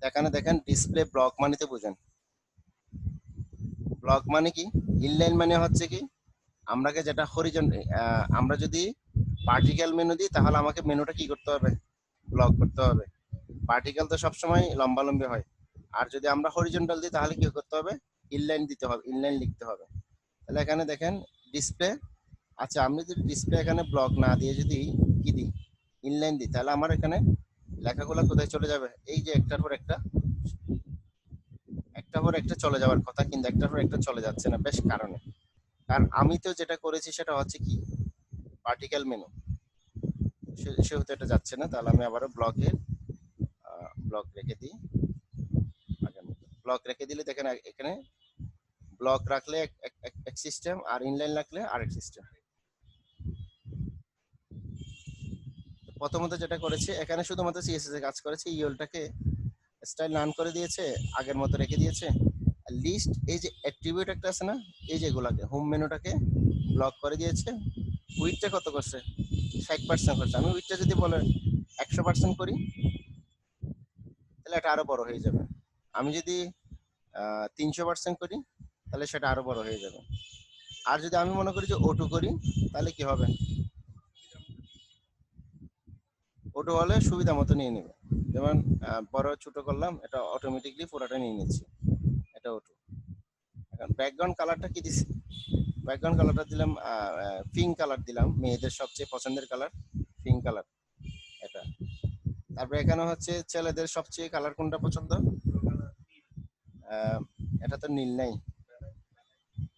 এখানে দেখেন ডিসপ্লে ব্লক মানেতে বুঝেন। ব্লক মানে কি? ইনলাইন মানে হচ্ছে কি আমরাকে যেটা হরিজন্টাল, আমরা যদি ভার্টিক্যাল মেনু দিই তাহলে আমাকে মেনুটা কি করতে হবে? ব্লক করতে হবে। ভার্টিক্যাল তো সবসময় লম্বালম্বি হয়। আর যদি আমরা হরিজন্টাল দিই তাহলে কি করতে হবে? ইনলাইন দিতে হবে, ইনলাইন লিখতে হবে। তাহলে এখানে দেখেন ডিসপ্লে। আচ্ছা, আমি যদি ডিসপ্লে এখানে ব্লক না দিয়ে যদি কি দিই, ইনলাইন দিই, তাহলে আমার এখানে লেখাগুলো কোথায় চলে যাবে? এই যে একটার পর একটা, একটার পর একটা চলে যাওয়ার কথা, কিন্তু একটার পর একটা চলে যাচ্ছে না, বেশ কারণে। কারণ আমি তো যেটা করেছি সেটা হচ্ছে কি ভার্টিক্যাল মেনু, সেহেতু এটা যাচ্ছে না। তাহলে আমি আবারও ব্লক রেখে দিই। ব্লক রেখে দিলে দেখেন এখানে ব্লক রাখলে এক সিস্টেম, আর ইনলাইন রাখলে আরেক সিস্টেম। প্রথমত যেটা করেছে এখানে শুধুমাত্র সিএসএস এর কাজ করেছে, ইউএলটাকে স্টাইল নান করে দিয়েছে, আগের মতো রেখে দিয়েছে। লিস্ট এই যে অ্যাট্রিবিউট একটা আছে না, এই যে এগুলাকে হোম মেনুটাকে ব্লক করে দিয়েছে। উইথটা কত করছে? 60% করছে। আমি উইথটা যদি বলে 100% করি তাহলে এটা আরো বড় হয়ে যাবে। আমি যদি 300% করি তাহলে সেটা আরো বড় হয়ে যাবে। আর যদি আমি মনে করি যে O2 করি তাহলে কি হবে? O2 হলে সুবিধা মতো নিয়ে নেবে। যেমন বড় ছোট করলাম, এটা অটোমেটিকলি পুরোটা নিয়ে নিচ্ছে। এটা O2। এখন ব্যাকগ্রাউন্ড কালারটা কি দিছি? ব্যাকগ্রাউন্ড কালারটা দিলাম পিঙ্ক কালার দিলাম, মেয়েদের সবচেয়ে পছন্দের কালার পিঙ্ক কালার এটা। তারপরে এখানে হচ্ছে ছেলেদের সবচেয়ে কালার কোনটা পছন্দ? এটা তো নীল নাই।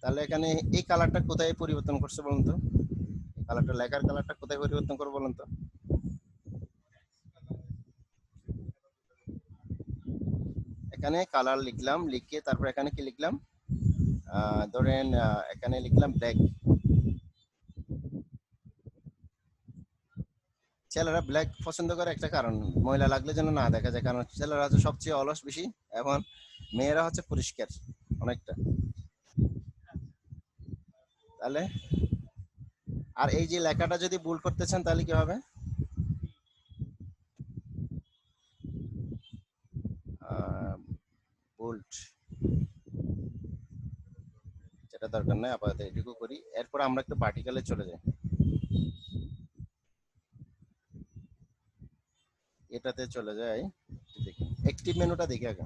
তাহলে এখানে এই কালারটা কোথায় পরিবর্তন করছে বলুন তো? কালারটা, লেখার কালারটা কোথায় পরিবর্তন করবো বলুন তো? এখানে কালার লিখলাম, লিখে তারপর এখানে কি লিখলাম? ধরেন এখানে লিখলাম ব্ল্যাক। ছেলেরা ব্ল্যাক পছন্দ করে একটা কারণ, ময়লা লাগলে যেন না দেখা যায়, কারণ ছেলেরা হচ্ছে সবচেয়ে অলস বেশি, এখন মেয়েরা হচ্ছে পরিষ্কার অনেকটা। তাহলে আর এই যে লেখাটা যদি ভুল করতে চান তাহলে কি হবে? বোল্ট, যেটা দরকার নাই আপাতত এটুকু করি। এরপর আমরা একটু পার্টিকেলে চলে যাই, এটাতে চলে যাই। দেখি অ্যাক্টিভ মেনুটা দেখি আগে।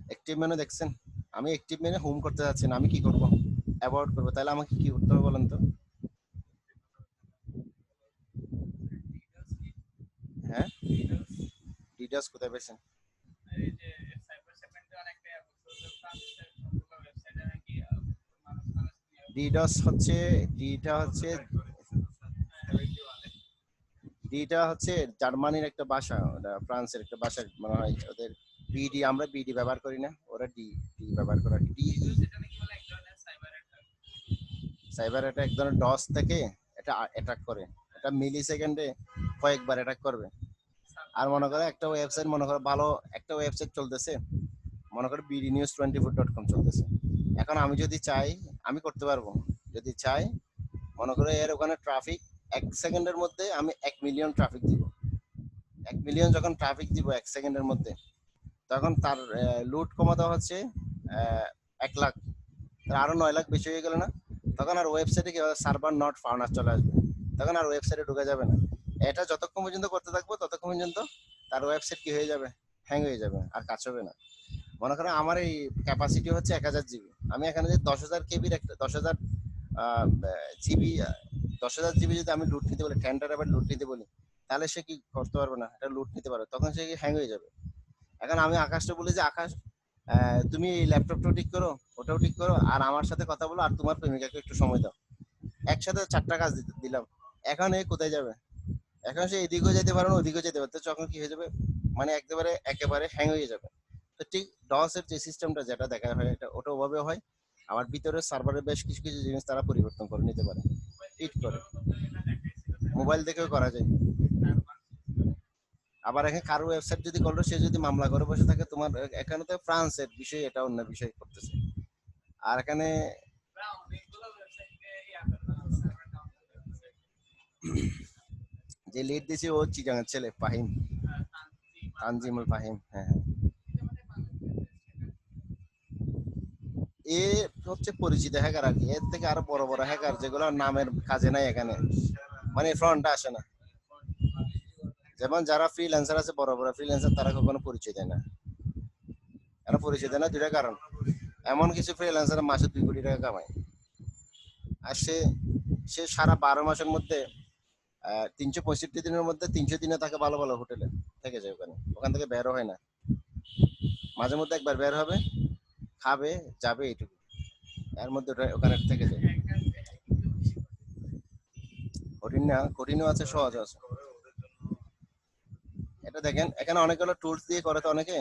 অ্যাক্টিভ মেনু দেখছেন? আমি অ্যাক্টিভ মেনু হোম করতে যাচ্ছি না, আমি কি করব? অ্যাভয়েড করবো। তাহলে আমাকে কি করতে হবে বলেন তো? হ্যাঁ, ডিটেলস কোথায় পেয়েছেন? ডিডস হচ্ছে, ডিটা হচ্ছে, ডিটা হচ্ছে জার্মানির একটা ভাষা, ওটা ফ্রান্সের একটা ভাষা মনে হয় ওদের। বিডি, আমরা বিডি ব্যবহার করি না, ওরা ডি ডি ব্যবহার করে। ডি সাইবার অ্যাটাক এক ধরনের ডস থেকে এটা অ্যাটাক করে। এটা মিলি সেকেন্ডে কয়েকবার অ্যাটাক করবে। আর মনে করো একটা ওয়েবসাইট, মনে করো ভালো একটা ওয়েবসাইট চলতেছে, মনে করো bdnews24.com চলতেছে। এখন আমি যদি চাই আমি করতে পারবো, যদি চাই। মনে করো এর ওখানে ট্রাফিক 1 সেকেন্ডের মধ্যে আমি 1 মিলিয়ন ট্রাফিক দিব। 1 মিলিয়ন যখন ট্রাফিক দিব 1 সেকেন্ডের মধ্যে, তখন তার লুট কমাতে হচ্ছে 1 লাখ, আরো 9 লাখ বেশি হয়ে গেল না? তখন আর ওয়েবসাইটে কি সার্ভার নট ফাউন্ড চলে আসবে। তখন আর ওয়েবসাইটে ঢোকা যাবে না। এটা যতক্ষণ পর্যন্ত করতে থাকবো ততক্ষণ পর্যন্ত তার ওয়েবসাইট কি হয়ে যাবে, হ্যাং হয়ে যাবে, আর কাজ হবে না। মনে করো আমার এই ক্যাপাসিটি হচ্ছে 1000 জিবি, আমি এখানে যে 10,000 কেবির একটা 10,000 জিবি, 10,000 জিবি যদি আমি লুট নিতে বলি, 10 টেরাবাইট লুট নিতে বলি, তাহলে সে কি করতে পারবে না, এটা লুট নিতে পারবে, তখন সে হ্যাং হয়ে যাবে। এখন আমি আকাশটা বলি যে আকাশ, তুমি এই ল্যাপটপটাও ঠিক করো, ওটাও ঠিক করো, আর আমার সাথে কথা বলো, আর তোমার প্রেমিকাকে একটু সময় দাও। একসাথে 4টা কাজ দিলাম। এখন এ কোথায় যাবে? এখন সে এদিকেও যেতে পারে না, ওদিকেও যেতে পারে, তো তখন কি হয়ে যাবে, মানে একেবারে হ্যাং হয়ে যাবে। তো ঠিক ডস এর যে সিস্টেমটা যেটা দেখা হয়, এটা ওটা ওভাবে হয়। আবার ভিতরে সার্ভারের বেশ কিছু কিছু জিনিস তারা পরিবর্তন করে নিতে পারে, হিট করে, মোবাইল দেখেও করা যায়। আবার এখানে কারো ওয়েবসাইট যদি করলো, সে যদি মামলা করে বসে থাকে, তোমার এখানে তো ফ্রান্সের বিষয়, এটা অন্য বিষয় করতেছে। আর এখানে যে লিড দিছে ও চিটাঙের ছেলে ফাহিম, তানজিমুল ফাহিম, হ্যাঁ হ্যাঁ। এ হচ্ছে পরিচিত হ্যাকার আর কি, এর থেকে আরো বড় বড় হ্যাকার যেগুলো নামের কাজে নাই এখানে, মানে ফ্রন্টে আসে না। যেমন যারা ফ্রিল্যান্সার আছে, বড় বড় ফ্রিল্যান্সার, তারা কখনো পরিচয় দেয় না। এরা পরিচয় দেয় না দুইটা কারণ, এমন কিছু ফ্রিল্যান্সার মাসে 2 কোটি টাকা কামায়, আর সে সে সারা 12 মাসের মধ্যে 365 দিনের মধ্যে 300 দিনে থাকে ভালো ভালো হোটেলে থেকে যায়, ওখানে ওখান থেকে বেরো হয় না। মাঝে মধ্যে একবার বের হবে, খাবে, যাবে, এইটুকু, এর মধ্যে ওখানে থেকে যায়। কঠিন না, কঠিনও আছে, সহজ আছে। এটা দেখেন এখানে অনেকগুলো টুলস দিয়ে করে তো অনেকে,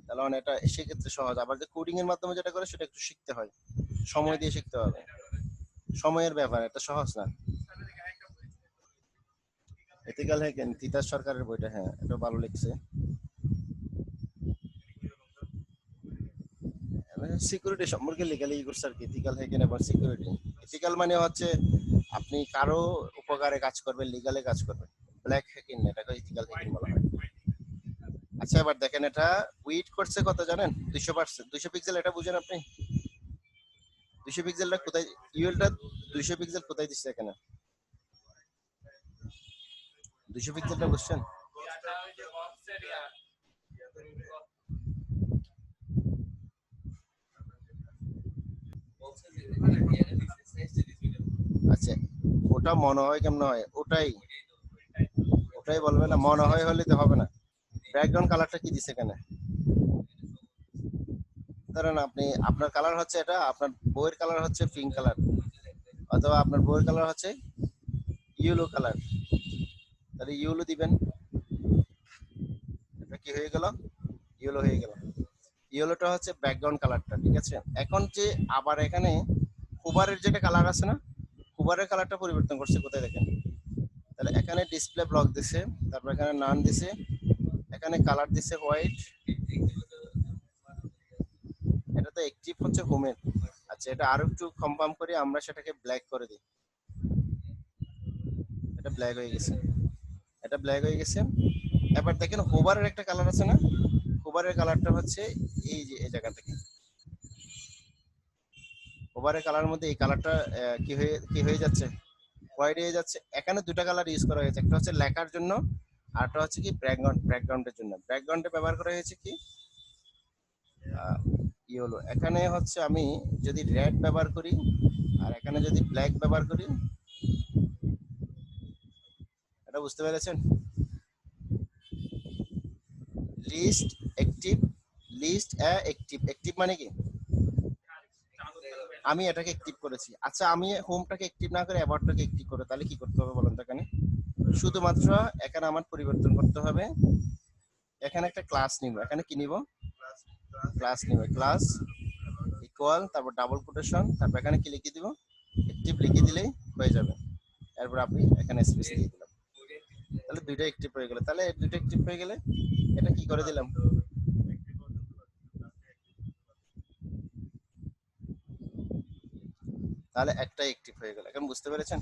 তাহলে এটা সেক্ষেত্রে সহজ। আবার যে কোডিং এর মাধ্যমে যেটা করে, সেটা একটু শিখতে হয়, সময় দিয়ে শিখতে হবে, সময়ের ব্যাপার, এটা সহজ না। এথিক্যাল হ্যাকেন, তিতাস সরকারের বইটা, হ্যাঁ এটা ভালো লিখছে। সিকিউরিটি সম্পর্কে লেখালেখি করছে আর কি, এথিক্যাল হ্যাকেন এবং সিকিউরিটি। এথিক্যাল মানে হচ্ছে আপনি কারো উপকারে কাজ করবেন, লিগালে কাজ করবেন, ব্ল্যাক হ্যাকিং, এটাকে এথিক্যাল হ্যাকিং বলা হয়। আচ্ছা এবার দেখেন, এটা উইড করছে কত জানেন, 200%, 200 পিক্সেল, এটা বুঝেন আপনি? 200 পিক্সেলটা কোথায়, ইউএলটা 200 পিক্সেল কোথায় দিচ্ছে এখানে, 200 পিক্সেলটা বুঝছেন? আচ্ছা, ওটা মনে হয় কেমন হয়, ওটাই ওটাই বলবে না, মনে হয় হলে তো হবে না। ব্যাকগ্রাউন্ড কালারটা কি দিছে এখানে, ধরেন আপনি, আপনার কালার হচ্ছে এটা, আপনার বইয়ের কালার হচ্ছে পিঙ্ক কালার, অথবা আপনার বইয়ের কালার হচ্ছে ইয়েলো কালার, তাহলে ইয়েলো দিবেন, এটা কি হয়ে গেল, ইয়েলো হয়ে গেল। ইয়েলোটা হচ্ছে ব্যাকগ্রাউন্ড কালারটা, ঠিক আছে। এখন যে আবার এখানে হুবারের যেটা কালার আছে না, হুবারের কালারটা পরিবর্তন করছে কোথায় দেখেন, তাহলে এখানে ডিসপ্লে ব্লক দিছে, তারপর এখানে নান দিছে, এখানে কালার দিছে হোয়াইট, এটা তো অ্যাক্টিভ হচ্ছে হোমের। আচ্ছা এটা আরো একটু কনফার্ম করি, আমরা সেটাকে ব্ল্যাক করে দিই, এটা ব্ল্যাক হয়ে গেছে, এটা ব্ল্যাক হয়ে গেছে। এবার দেখেন হোভারের একটা কালার আছে না, হোভারের কালারটা হচ্ছে এই যে এই জায়গা থেকে, হোভারের কালারের মধ্যে এই কালারটা কি হয়ে যাচ্ছে, হোয়াইট হয়ে যাচ্ছে। এখানে দুটা কালার ইউজ করা হয়েছে, একটা হচ্ছে লেখার জন্য, আর একটা হচ্ছে কি ব্যাকগ্রাউন্ডের জন্য। ব্যাকগ্রাউন্ডে ব্যবহার করা হয়েছে কি ইয়েলো। এখানে হচ্ছে আমি যদি রেড ব্যবহার করি, আর এখানে যদি ব্ল্যাক ব্যবহার করি, এটা বুঝতে পেরেছেন? List active, list active, active মানে কি, আমি এটাকে অ্যাক্টিভ করেছি। আচ্ছা আমি হোমটাকে অ্যাক্টিভ না করে অ্যাবাউটটাকে অ্যাক্টিভ করে, তাহলে কি করতে হবে বলেন তো? এখানে শুধুমাত্র এখানে আমার পরিবর্তন করতে হবে, এখানে একটা ক্লাস নিব, এখানে কি নিব, ক্লাস নিব, ক্লাস ইকুয়াল, তারপর ডাবল কোটেশন, তারপর এখানে কি লিখে দিব, অ্যাক্টিভ লিখে দিলেই হয়ে যাবে। এরপর আপনি এখানে স্পেস দিয়ে দিলাম, তাহলে দুইটা অ্যাক্টিভ হয়ে গেল। তাহলে দুইটা অ্যাক্টিভ হয়ে গেলে এটা কি করে দিলাম, তাহলে একটা অ্যাক্টিভ হয়ে গেল। এখন বুঝতে পেরেছেন?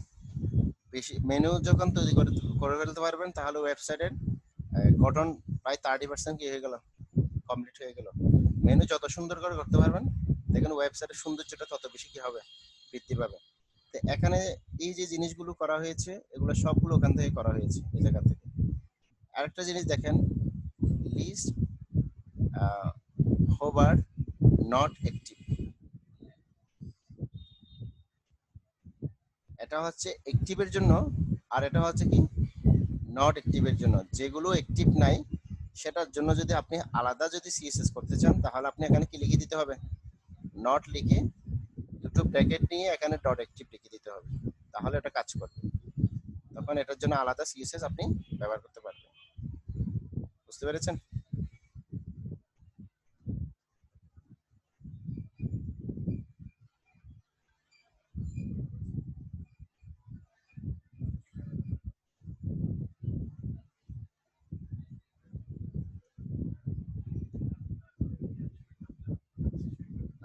বেশি মেনু যখন তৈরি করে ফেলতে পারবেন, তাহলে ওয়েবসাইটের গঠন প্রায় 30% কি হয়ে গেল, কমপ্লিট হয়ে গেল। মেনু যত সুন্দর করে করতে পারবেন, দেখেন ওয়েবসাইটের সৌন্দর্যটা তত বেশি কি হবে, বৃদ্ধি পাবে। তো এখানে এই যে জিনিসগুলো করা হয়েছে এগুলো সবগুলো ওখান থেকে করা হয়েছে এই জায়গা থেকে। আরেকটা জিনিস দেখেন, লিস্ট হোভার নট অ্যাক্টিভ, এটা হচ্ছে অ্যাক্টিভের জন্য, আর এটা হচ্ছে কি নট অ্যাক্টিভের জন্য। যেগুলো অ্যাক্টিভ নাই সেটার জন্য যদি আপনি আলাদা যদি সিএসএস করতে চান তাহলে আপনি এখানে কি লিখে দিতে হবে, নট লিখে দুটো ব্র্যাকেট নিয়ে এখানে ডট অ্যাক্টিভ লিখে দিতে হবে, তাহলে এটা কাজ করবে। তখন এটার জন্য আলাদা সিএসএস আপনি ব্যবহার করতে পারবেন। বুঝতে পেরেছেন?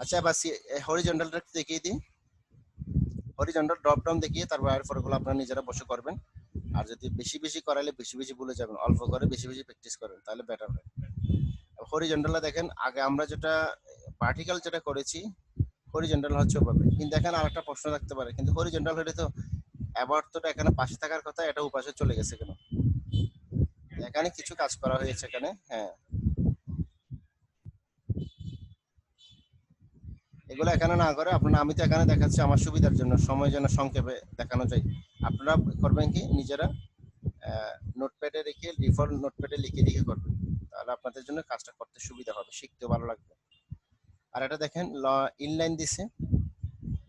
আচ্ছা, এবার হরিজন্টালটা একটু দেখিয়ে দিই। হরিজন্টাল ড্রপ ডাউন দেখিয়ে তারপর আর পরগুলো আপনারা নিজেরা বসে করবেন। আর যদি বেশি বেশি করাইলে বেশি বেশি ভুলে যাবেন, অল্প করে বেশি বেশি প্র্যাকটিস করেন তাহলে বেটার হয়। হরিজন্টালটা দেখেন, আগে আমরা যেটা ভার্টিক্যাল যেটা করেছি হরিজন্টাল হচ্ছে ওভাবে, কিন্তু এখানে আরেকটা প্রশ্ন থাকতে পারে, কিন্তু হরিজন্টাল হলে তো অ্যাবর্তটা এখানে পাশে থাকার কথা, এটা উপাশে চলে গেছে কেন? এখানে কিছু কাজ করা হয়েছে এখানে, হ্যাঁ এগুলো এখানে না করে আপনারা, আমি তো এখানে দেখাচ্ছি আমার সুবিধার জন্য, সময় যেন সংক্ষেপে দেখানো যায়। আপনারা করবেন কি নিজেরা নোটপ্যাডে রেখে ডিফল্ট নোটপ্যাডে লিখে লিখে করবেন, তাহলে আপনাদের জন্য কাজটা করতে সুবিধা হবে, শিখতে ভালো লাগবে। আর এটা দেখেন ইনলাইন দিছে,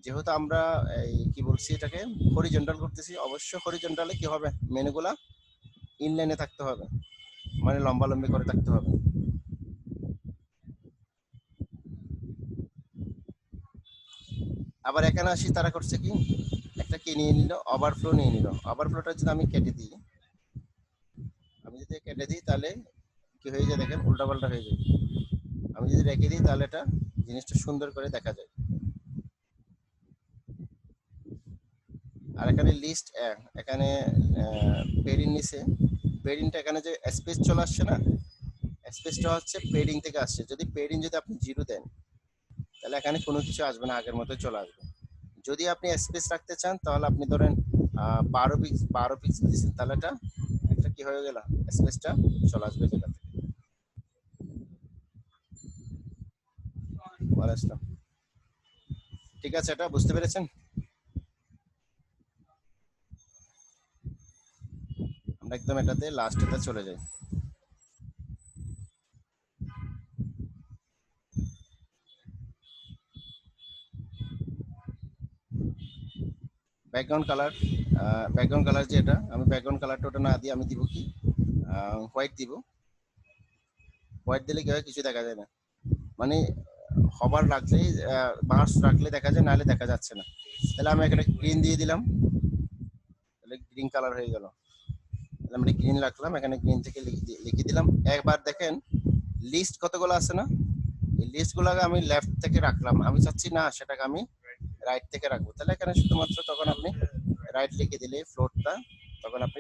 যেহেতু আমরা এই কি বলছি এটাকে হরিজন্টাল করতেছি, অবশ্যই হরিজন্টালে কি হবে, মেনুগুলা ইনলাইনে থাকতে হবে, মানে লম্বালম্বি করে থাকতে হবে। আবার এখানে আসি, তারা করছে কি একটা কি নিয়ে নিল, ওভারফ্লো নিয়ে নিল। ওভারফ্লোটা যদি আমি কেটে দিই, আমি যদি কেটে দিই তাহলে কি হয়ে যায় দেখেন, উল্টাপাল্টা হয়ে যায়। আমি যদি রেখে দিই তাহলে এটা জিনিসটা সুন্দর করে দেখা যায়। আর এখানে লিস্ট, এখানে পেডিং নিচে, পেডিংটা এখানে যে স্পেস চলে আসছে না, স্পেসটা হচ্ছে পেডিং থেকে আসছে। যদি পেডিং যদি আপনি জিরো দেন তাহলে এখানে কোনো কিছু আসবে না, আগের মতোই চলে আসবে। যদি আপনি স্পেস রাখতে চান তাহলে আপনি ধরেন 12 পিক্সেল দিচ্ছেন, তাহলে এটা একটা কি হয়ে গেল, স্পেসটা চলে আসবে জায়গা থেকে। ওয়ালাইকুম। ঠিক আছে, এটা বুঝতে পেরেছেন? আমরা একদম এটাতে লাস্টটা চলে যাই। ব্যাকগ্রাউন্ড কালার, ব্যাকগ্রাউন্ড কালার যে এটা, আমি ব্যাকগ্রাউন্ড কালারটা ওটা না দিয়ে আমি দিব কি হোয়াইট দিব। হোয়াইট দিলে কি হয়, কিছু দেখা যায় না, মানে হবার রাখলেই মার্কস রাখলে দেখা যায়, নাহলে দেখা যাচ্ছে না। তাহলে আমি এখানে গ্রিন দিয়ে দিলাম, তাহলে গ্রিন কালার হয়ে গেল। তাহলে আমরা গ্রিন রাখলাম, এখানে গ্রিন থেকে লিখে দিলাম। একবার দেখেন লিস্ট কতগুলো আছে না, এই লিস্ট গুলাকে আমি লেফট থেকে রাখলাম, আমি চাচ্ছি না সেটাকে আমি রাইট থেকে রাখবো, তাহলে এখানে শুধুমাত্র তখন আপনি রাইট লিখে দিলে ফ্লোরটা, তখন আপনি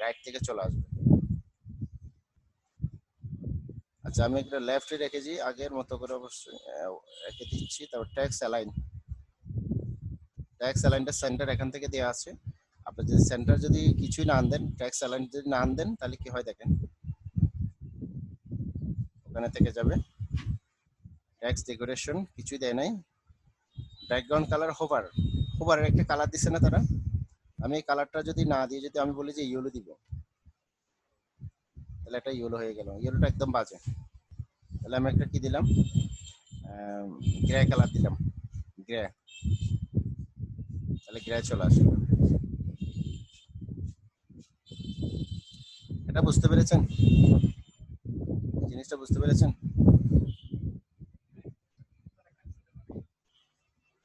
রাইট থেকে চলে আসবে। আচ্ছা, আমি একটা লেফটে রেখেছি আগের মতো করে, অবশ্যই রেখে দিচ্ছি। তারপর ট্যাক্স অ্যালাইন, ট্যাক্স অ্যালাইনটা সেন্টার এখান থেকে দেওয়া আছে। আপনি যদি সেন্টার যদি কিছুই না আনদেন, ট্যাক্স অ্যালাইন যদি না আনদেন, তাহলে কি হয় দেখেন, ওখানে থেকে যাবে ট্যাক্স ডেকোরেশন, কিছুই দেয় নাই। ব্যাকগ্রাউন্ড কালার হোভার, হোভারের একটা কালার দিচ্ছে না তারা, আমি এই কালারটা যদি না দিয়ে যদি আমি বলি যে ইয়েলো দিব, তাহলে এটা ইয়েলো হয়ে গেল, ইয়েলোটা একদম বাজে। তাহলে আমি একটা কি দিলাম, গ্রে কালার দিলাম, গ্রে, তাহলে গ্রে চলে আসে। এটা বুঝতে পেরেছেন, জিনিসটা বুঝতে পেরেছেন?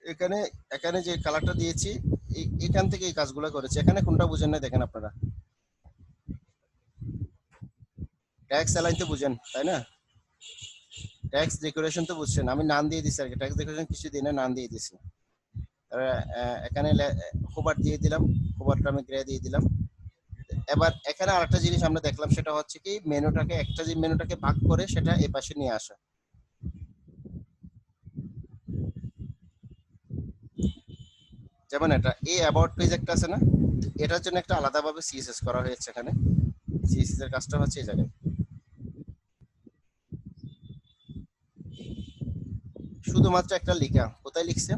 এখানে এখানে যে কালারটা দিয়েছি, এখান থেকে এই কাজগুলো করেছি। এখানে কোনটা বুঝেন না দেখেন আপনারা, ট্যাক্স অ্যালাইন তো বুঝেন তাই না, ট্যাক্স ডেকোরেশন তো বুঝছেন, আমি নাম দিয়ে দিচ্ছি আর কি, ট্যাক্স ডেকোরেশন কিছু দিনে নাম দিয়ে দিছি। এখানে হোভার দিয়ে দিলাম, হোভারটা আমি গ্রে দিয়ে দিলাম। এবার এখানে আরেকটা জিনিস আমরা দেখলাম, সেটা হচ্ছে কি মেনুটাকে, একটা যে মেনুটাকে ভাগ করে সেটা এই পাশে নিয়ে আসা। যেমন এটা এই অ্যাবাউট পেজ একটা আছে না, এটার জন্য একটা আলাদাভাবে সিএসএস করা হয়েছে এখানে। সিএসএস এর কাজটা হচ্ছে এই জায়গায়, শুধুমাত্র একটা লেখা কোথায় লিখছে,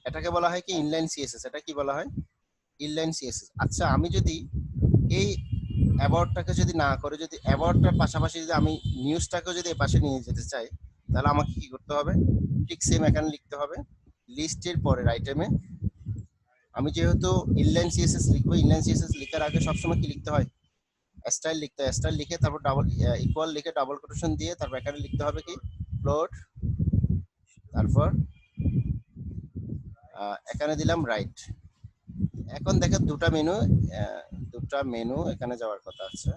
এটাকে বলা হয় কি ইনলাইন সিএসএস। এটা কি বলা হয়, ইনলাইন সিএসএস। আচ্ছা আমি যদি এই অ্যাবাউটটাকে যদি না করে, যদি অ্যাবাউটটার পাশাপাশি যদি আমি নিউজটাকে যদি এ পাশে নিয়ে যেতে চাই, তাহলে আমাকে কি করতে হবে, ঠিক সেম এখানে লিখতে হবে লিস্টের পরের আইটেমে। আমি যেহেতু ইনলাইন সিএসএস লিখবো, ইনলাইন সিএসএস লেখার আগে সবসময় কি লিখতে হয়, স্টাইল লিখতে হয়। স্টাইল লিখে তারপর ডাবল ইকুয়াল লিখে ডাবল কোটেশন দিয়ে তারপর এখানে লিখতে হবে কি ফ্লোট, তারপর এখানে দিলাম রাইট। এখন দেখেন দুটা মেনু এখানে যাওয়ার কথা আছে।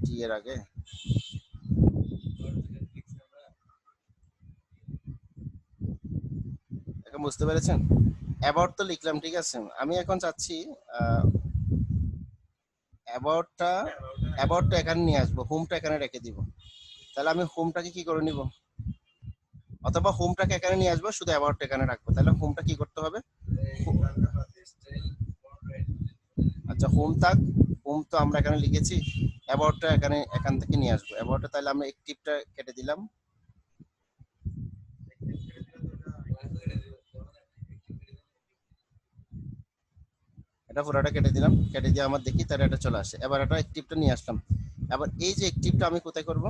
টি এর আগে এখন বুঝতে পেরেছেন, অ্যাবাউট তো লিখলাম ঠিক আছে, আমি এখন চাচ্ছি অ্যাবাউটটা এখানে নিয়ে আসবো, হোমটা এখানে রেখে দিব। তাহলে আমি হোমটাকে কি করে নিব, অথবা হোমটাকে এখানে নিয়ে আসবো, শুধু অ্যাবাউটটা এখানে রাখবো। তাহলে হোমটা কি করতে হবে, আচ্ছা হোম তো আমরা এখানে লিখেছি, অ্যাবাউটটা এখান থেকে নিয়ে আসবো অ্যাবাউটটা। তাহলে আমরা একটিভটা কেটে দিলাম, এটা পুরোটা কেটে দিলাম, কেটে দিয়ে আমার দেখি তাহলে এটা চলে আসে। এবার এটা একটিভটা নিয়ে আসলাম। এবার এই যে একটিভটা আমি কোথায় করব,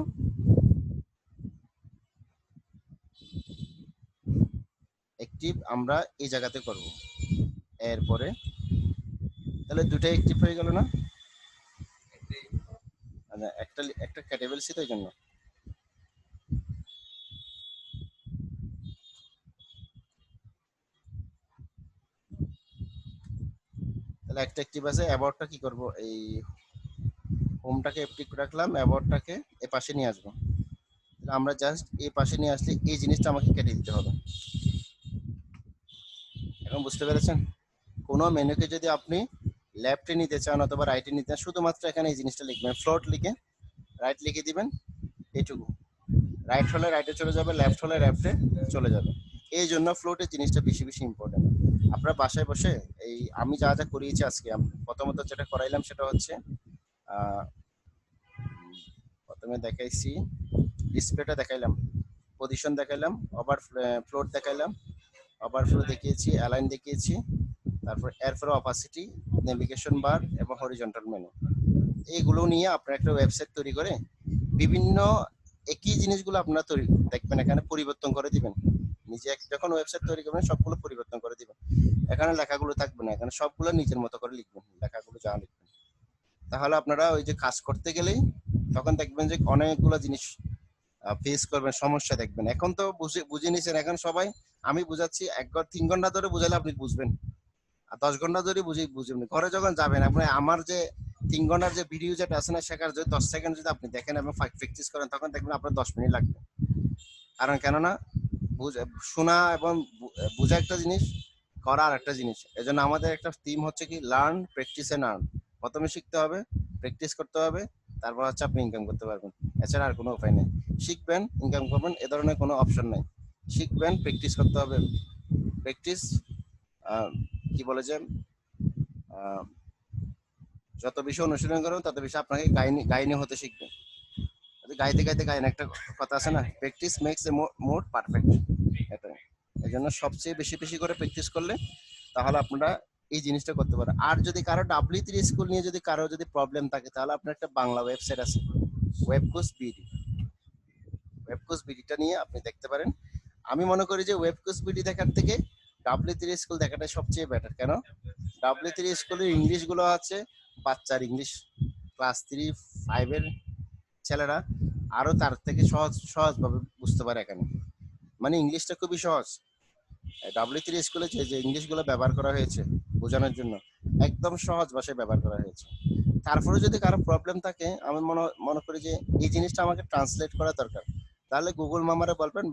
একটিভ আমরা এই জায়গাতে করব। এরপরে তাহলে দুটাই একটিভ হয়ে গেল না, মানে একটা একটা কেটে ফেলছি তো এই জন্য। তাহলে একটা অ্যাক্টিভ আছে, অ্যাবাউটটা কি করব, এই হোমটাকে অ্যাক্টিভ রাখলাম, অ্যাবাউটটাকে এ পাশে নিয়ে আসবো। তাহলে আমরা জাস্ট এই পাশে নিয়ে আসলে এই জিনিসটা আমাকে কেটে দিতে হবে। এখন বুঝতে পেরেছেন, কোনো মেনুকে যদি আপনি লেফটে নিতে চান অথবা রাইটে নিতে চান, শুধুমাত্র এখানে এই জিনিসটা লিখবেন, ফ্লোট লিখে রাইট লিখে দিবেন, এইটুকু। রাইট হলে রাইটে চলে যাবে, লেফট হলে লেফটে চলে যাবে। এই জন্য ফ্লোটের জিনিসটা বেশি বেশি ইম্পর্টেন্ট। আপনার বাসায় বসে এই আমি যা যা করিয়েছি আজকে, প্রথমত যেটা করাইলাম সেটা হচ্ছে প্রথমে দেখাইছি ডিসপ্লেটা দেখাইলাম, পজিশন দেখাইলাম, ওভার ফ্লোট দেখাইলাম, ওভারফ্লো দেখিয়েছি, অ্যালাইন দেখিয়েছি, তারপর এরপরে অপাসিটি, নেভিগেশন বার এবং হরিজন্টাল মেনু। এইগুলো নিয়ে আপনার একটা ওয়েবসাইট তৈরি করে বিভিন্ন একই জিনিসগুলো আপনারা তৈরি দেখবেন, এখানে পরিবর্তন করে দিবেন। নিজে যখন ওয়েবসাইট তৈরি করবেন সবগুলো পরিবর্তন করে দিবেন, এখানে লেখাগুলো থাকবে না, এখানে সবগুলো নিজের মতো করে লিখবেন, লেখাগুলো যা লিখবেন। তাহলে আপনারা ওই যে কাজ করতে গেলেই তখন দেখবেন যে অনেকগুলো জিনিস ফেস করবেন, সমস্যা দেখবেন। এখন তো বুঝে নিছেন, এখন সবাই আমি বুঝাচ্ছি 3 ঘন্টা ধরে বুঝালে আপনি বুঝবেন, আর 10 ঘন্টা ধরে বুঝবেন। ঘরে যখন যাবেন আপনি আমার যে 3 ঘন্টার যে ভিডিও যেটা আছে না, শেখার যদি 10 সেকেন্ড যদি আপনি দেখেন এবং প্র্যাকটিস করেন, তখন দেখবেন আপনার 10 মিনিট লাগবে। কারণ কেননা শোনা এবং বোঝা একটা জিনিস, করা আর একটা জিনিস। এজন্য আমাদের একটা থিম হচ্ছে কি লার্ন প্র্যাকটিস এন্ড আর্ন। প্রথমে শিখতে হবে, প্র্যাকটিস করতে হবে, তারপর হচ্ছে আপনি ইনকাম করতে পারবেন। এছাড়া আর কোনো উপায় নেই। শিখবেন, ইনকাম করবেন, এ ধরনের কোনো অপশন নাই। শিখবেন, প্র্যাকটিস করতে হবে। প্র্যাকটিস কি বলে যে যত বেশি অনুশীলন করবেন তত বেশি আপনাকে গাইনি হতে শিখবেন। গাইতে গাইতে গাইন, একটা কথা আছে না, practice makes a more perfect. এটা এই জন্য সবচেয়ে বেশি বেশি করে প্র্যাকটিস করলে তাহলে আপনারা এই জিনিসটা করতে পারেন। আর যদি কারো W3 স্কুল নিয়ে যদি কারো যদি প্রবলেম থাকে, তাহলে আপনার একটা বাংলা ওয়েবসাইট আছে, ওয়েবকোর্স বিডি। ওয়েবকোর্স বিডিটা নিয়ে আপনি দেখতে পারেন। আমি মনে করি যে ওয়েবকোর্স বিডি দেখার থেকে W3 স্কুল দেখাটা সবচেয়ে বেটার। কেন, W3 স্কুলের ইংলিশ গুলো আছে বাচ্চার ইংলিশ, ক্লাস 3-5 এর ছেলেরা আরো তার থেকে সহজভাবে বুঝতে পারে এখানে। মানে ইংলিশটা খুবই সহজ। W3 স্কুলে যে ইংলিশগুলো ব্যবহার করা হয়েছে বোঝানোর জন্য, একদম সহজ ভাষায় ব্যবহার করা হয়েছে। তারপরে যদি কারো প্রবলেম থাকে, আমি মনে করি যে এই জিনিসটা আমাকে ট্রান্সলেট করা দরকার। তাহলে গুগল মামারে বলবেন,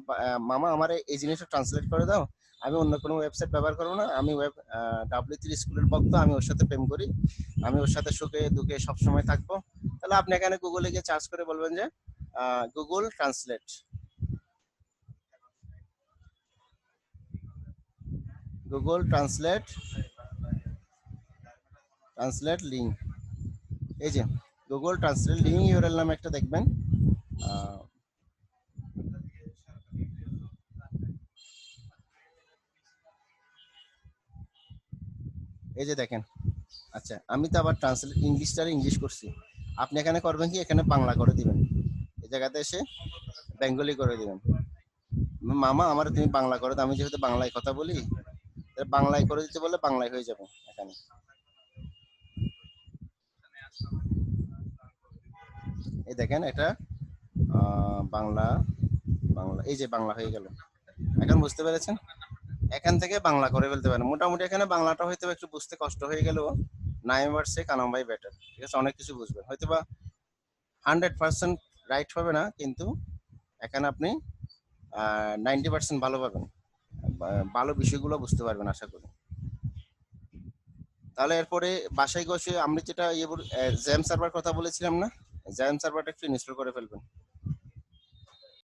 মামা আমার এই জিনিসটা ট্রান্সলেট করে দাও, আমি অন্য কোনো ওয়েবসাইট ব্যবহার করবো না, আমি W3 স্কুলের ভক্ত, আমি ওর সাথে প্রেম করি, আমি ওর সাথে সুখে দুঃখে সবসময় থাকবো। তাহলে আপনি এখানে গুগলে গিয়ে সার্চ করে বলবেন যে Google translate, Google translate, translate link, এই যে গুগল ট্রান্সলেট লিঙ্ক ইউআরএল নামে একটা দেখবেন। আহ, এই যে দেখেন, আচ্ছা আমি তো আবার ট্রান্সলেট ইংলিশটারে ইংলিশ করছি, আপনি এখানে করবেন কি, এখানে বাংলা করে দিবেন, এই জায়গাতে এসে বেঙ্গলি করে দিবেন। মামা আমার তুমি বাংলা করে দাও, আমি যেহেতু বাংলায় কথা বলি, তাহলে বাংলায় করে দিতে বলে বাংলায় হয়ে যাবে এখানে। এই দেখেন এটা বাংলা, বাংলা, এই যে বাংলা হয়ে গেল, এখন বুঝতে পেরেছেন? এখান থেকে বাংলা করে ফেলতে পারেন। মোটামুটি এখানে বাংলাটা হয়তো একটু বুঝতে কষ্ট হয়ে গেলেও নাইম ভার্সে কালাম ভাই বেটার, ঠিক আছে, অনেক কিছু বুঝবেন, হয়তো বা 100% রাইট হবে না, কিন্তু এখানে আপনি 90% ভালো পাবেন, ভালো বিষয়গুলো বুঝতে পারবেন আশা করি। তাহলে এরপরে বাসায় বসে আমরা যেটা জ্যাম সার্ভার কথা বলেছিলাম না, জ্যাম সার্ভারটা একটু ইনস্টল করে ফেলবেন।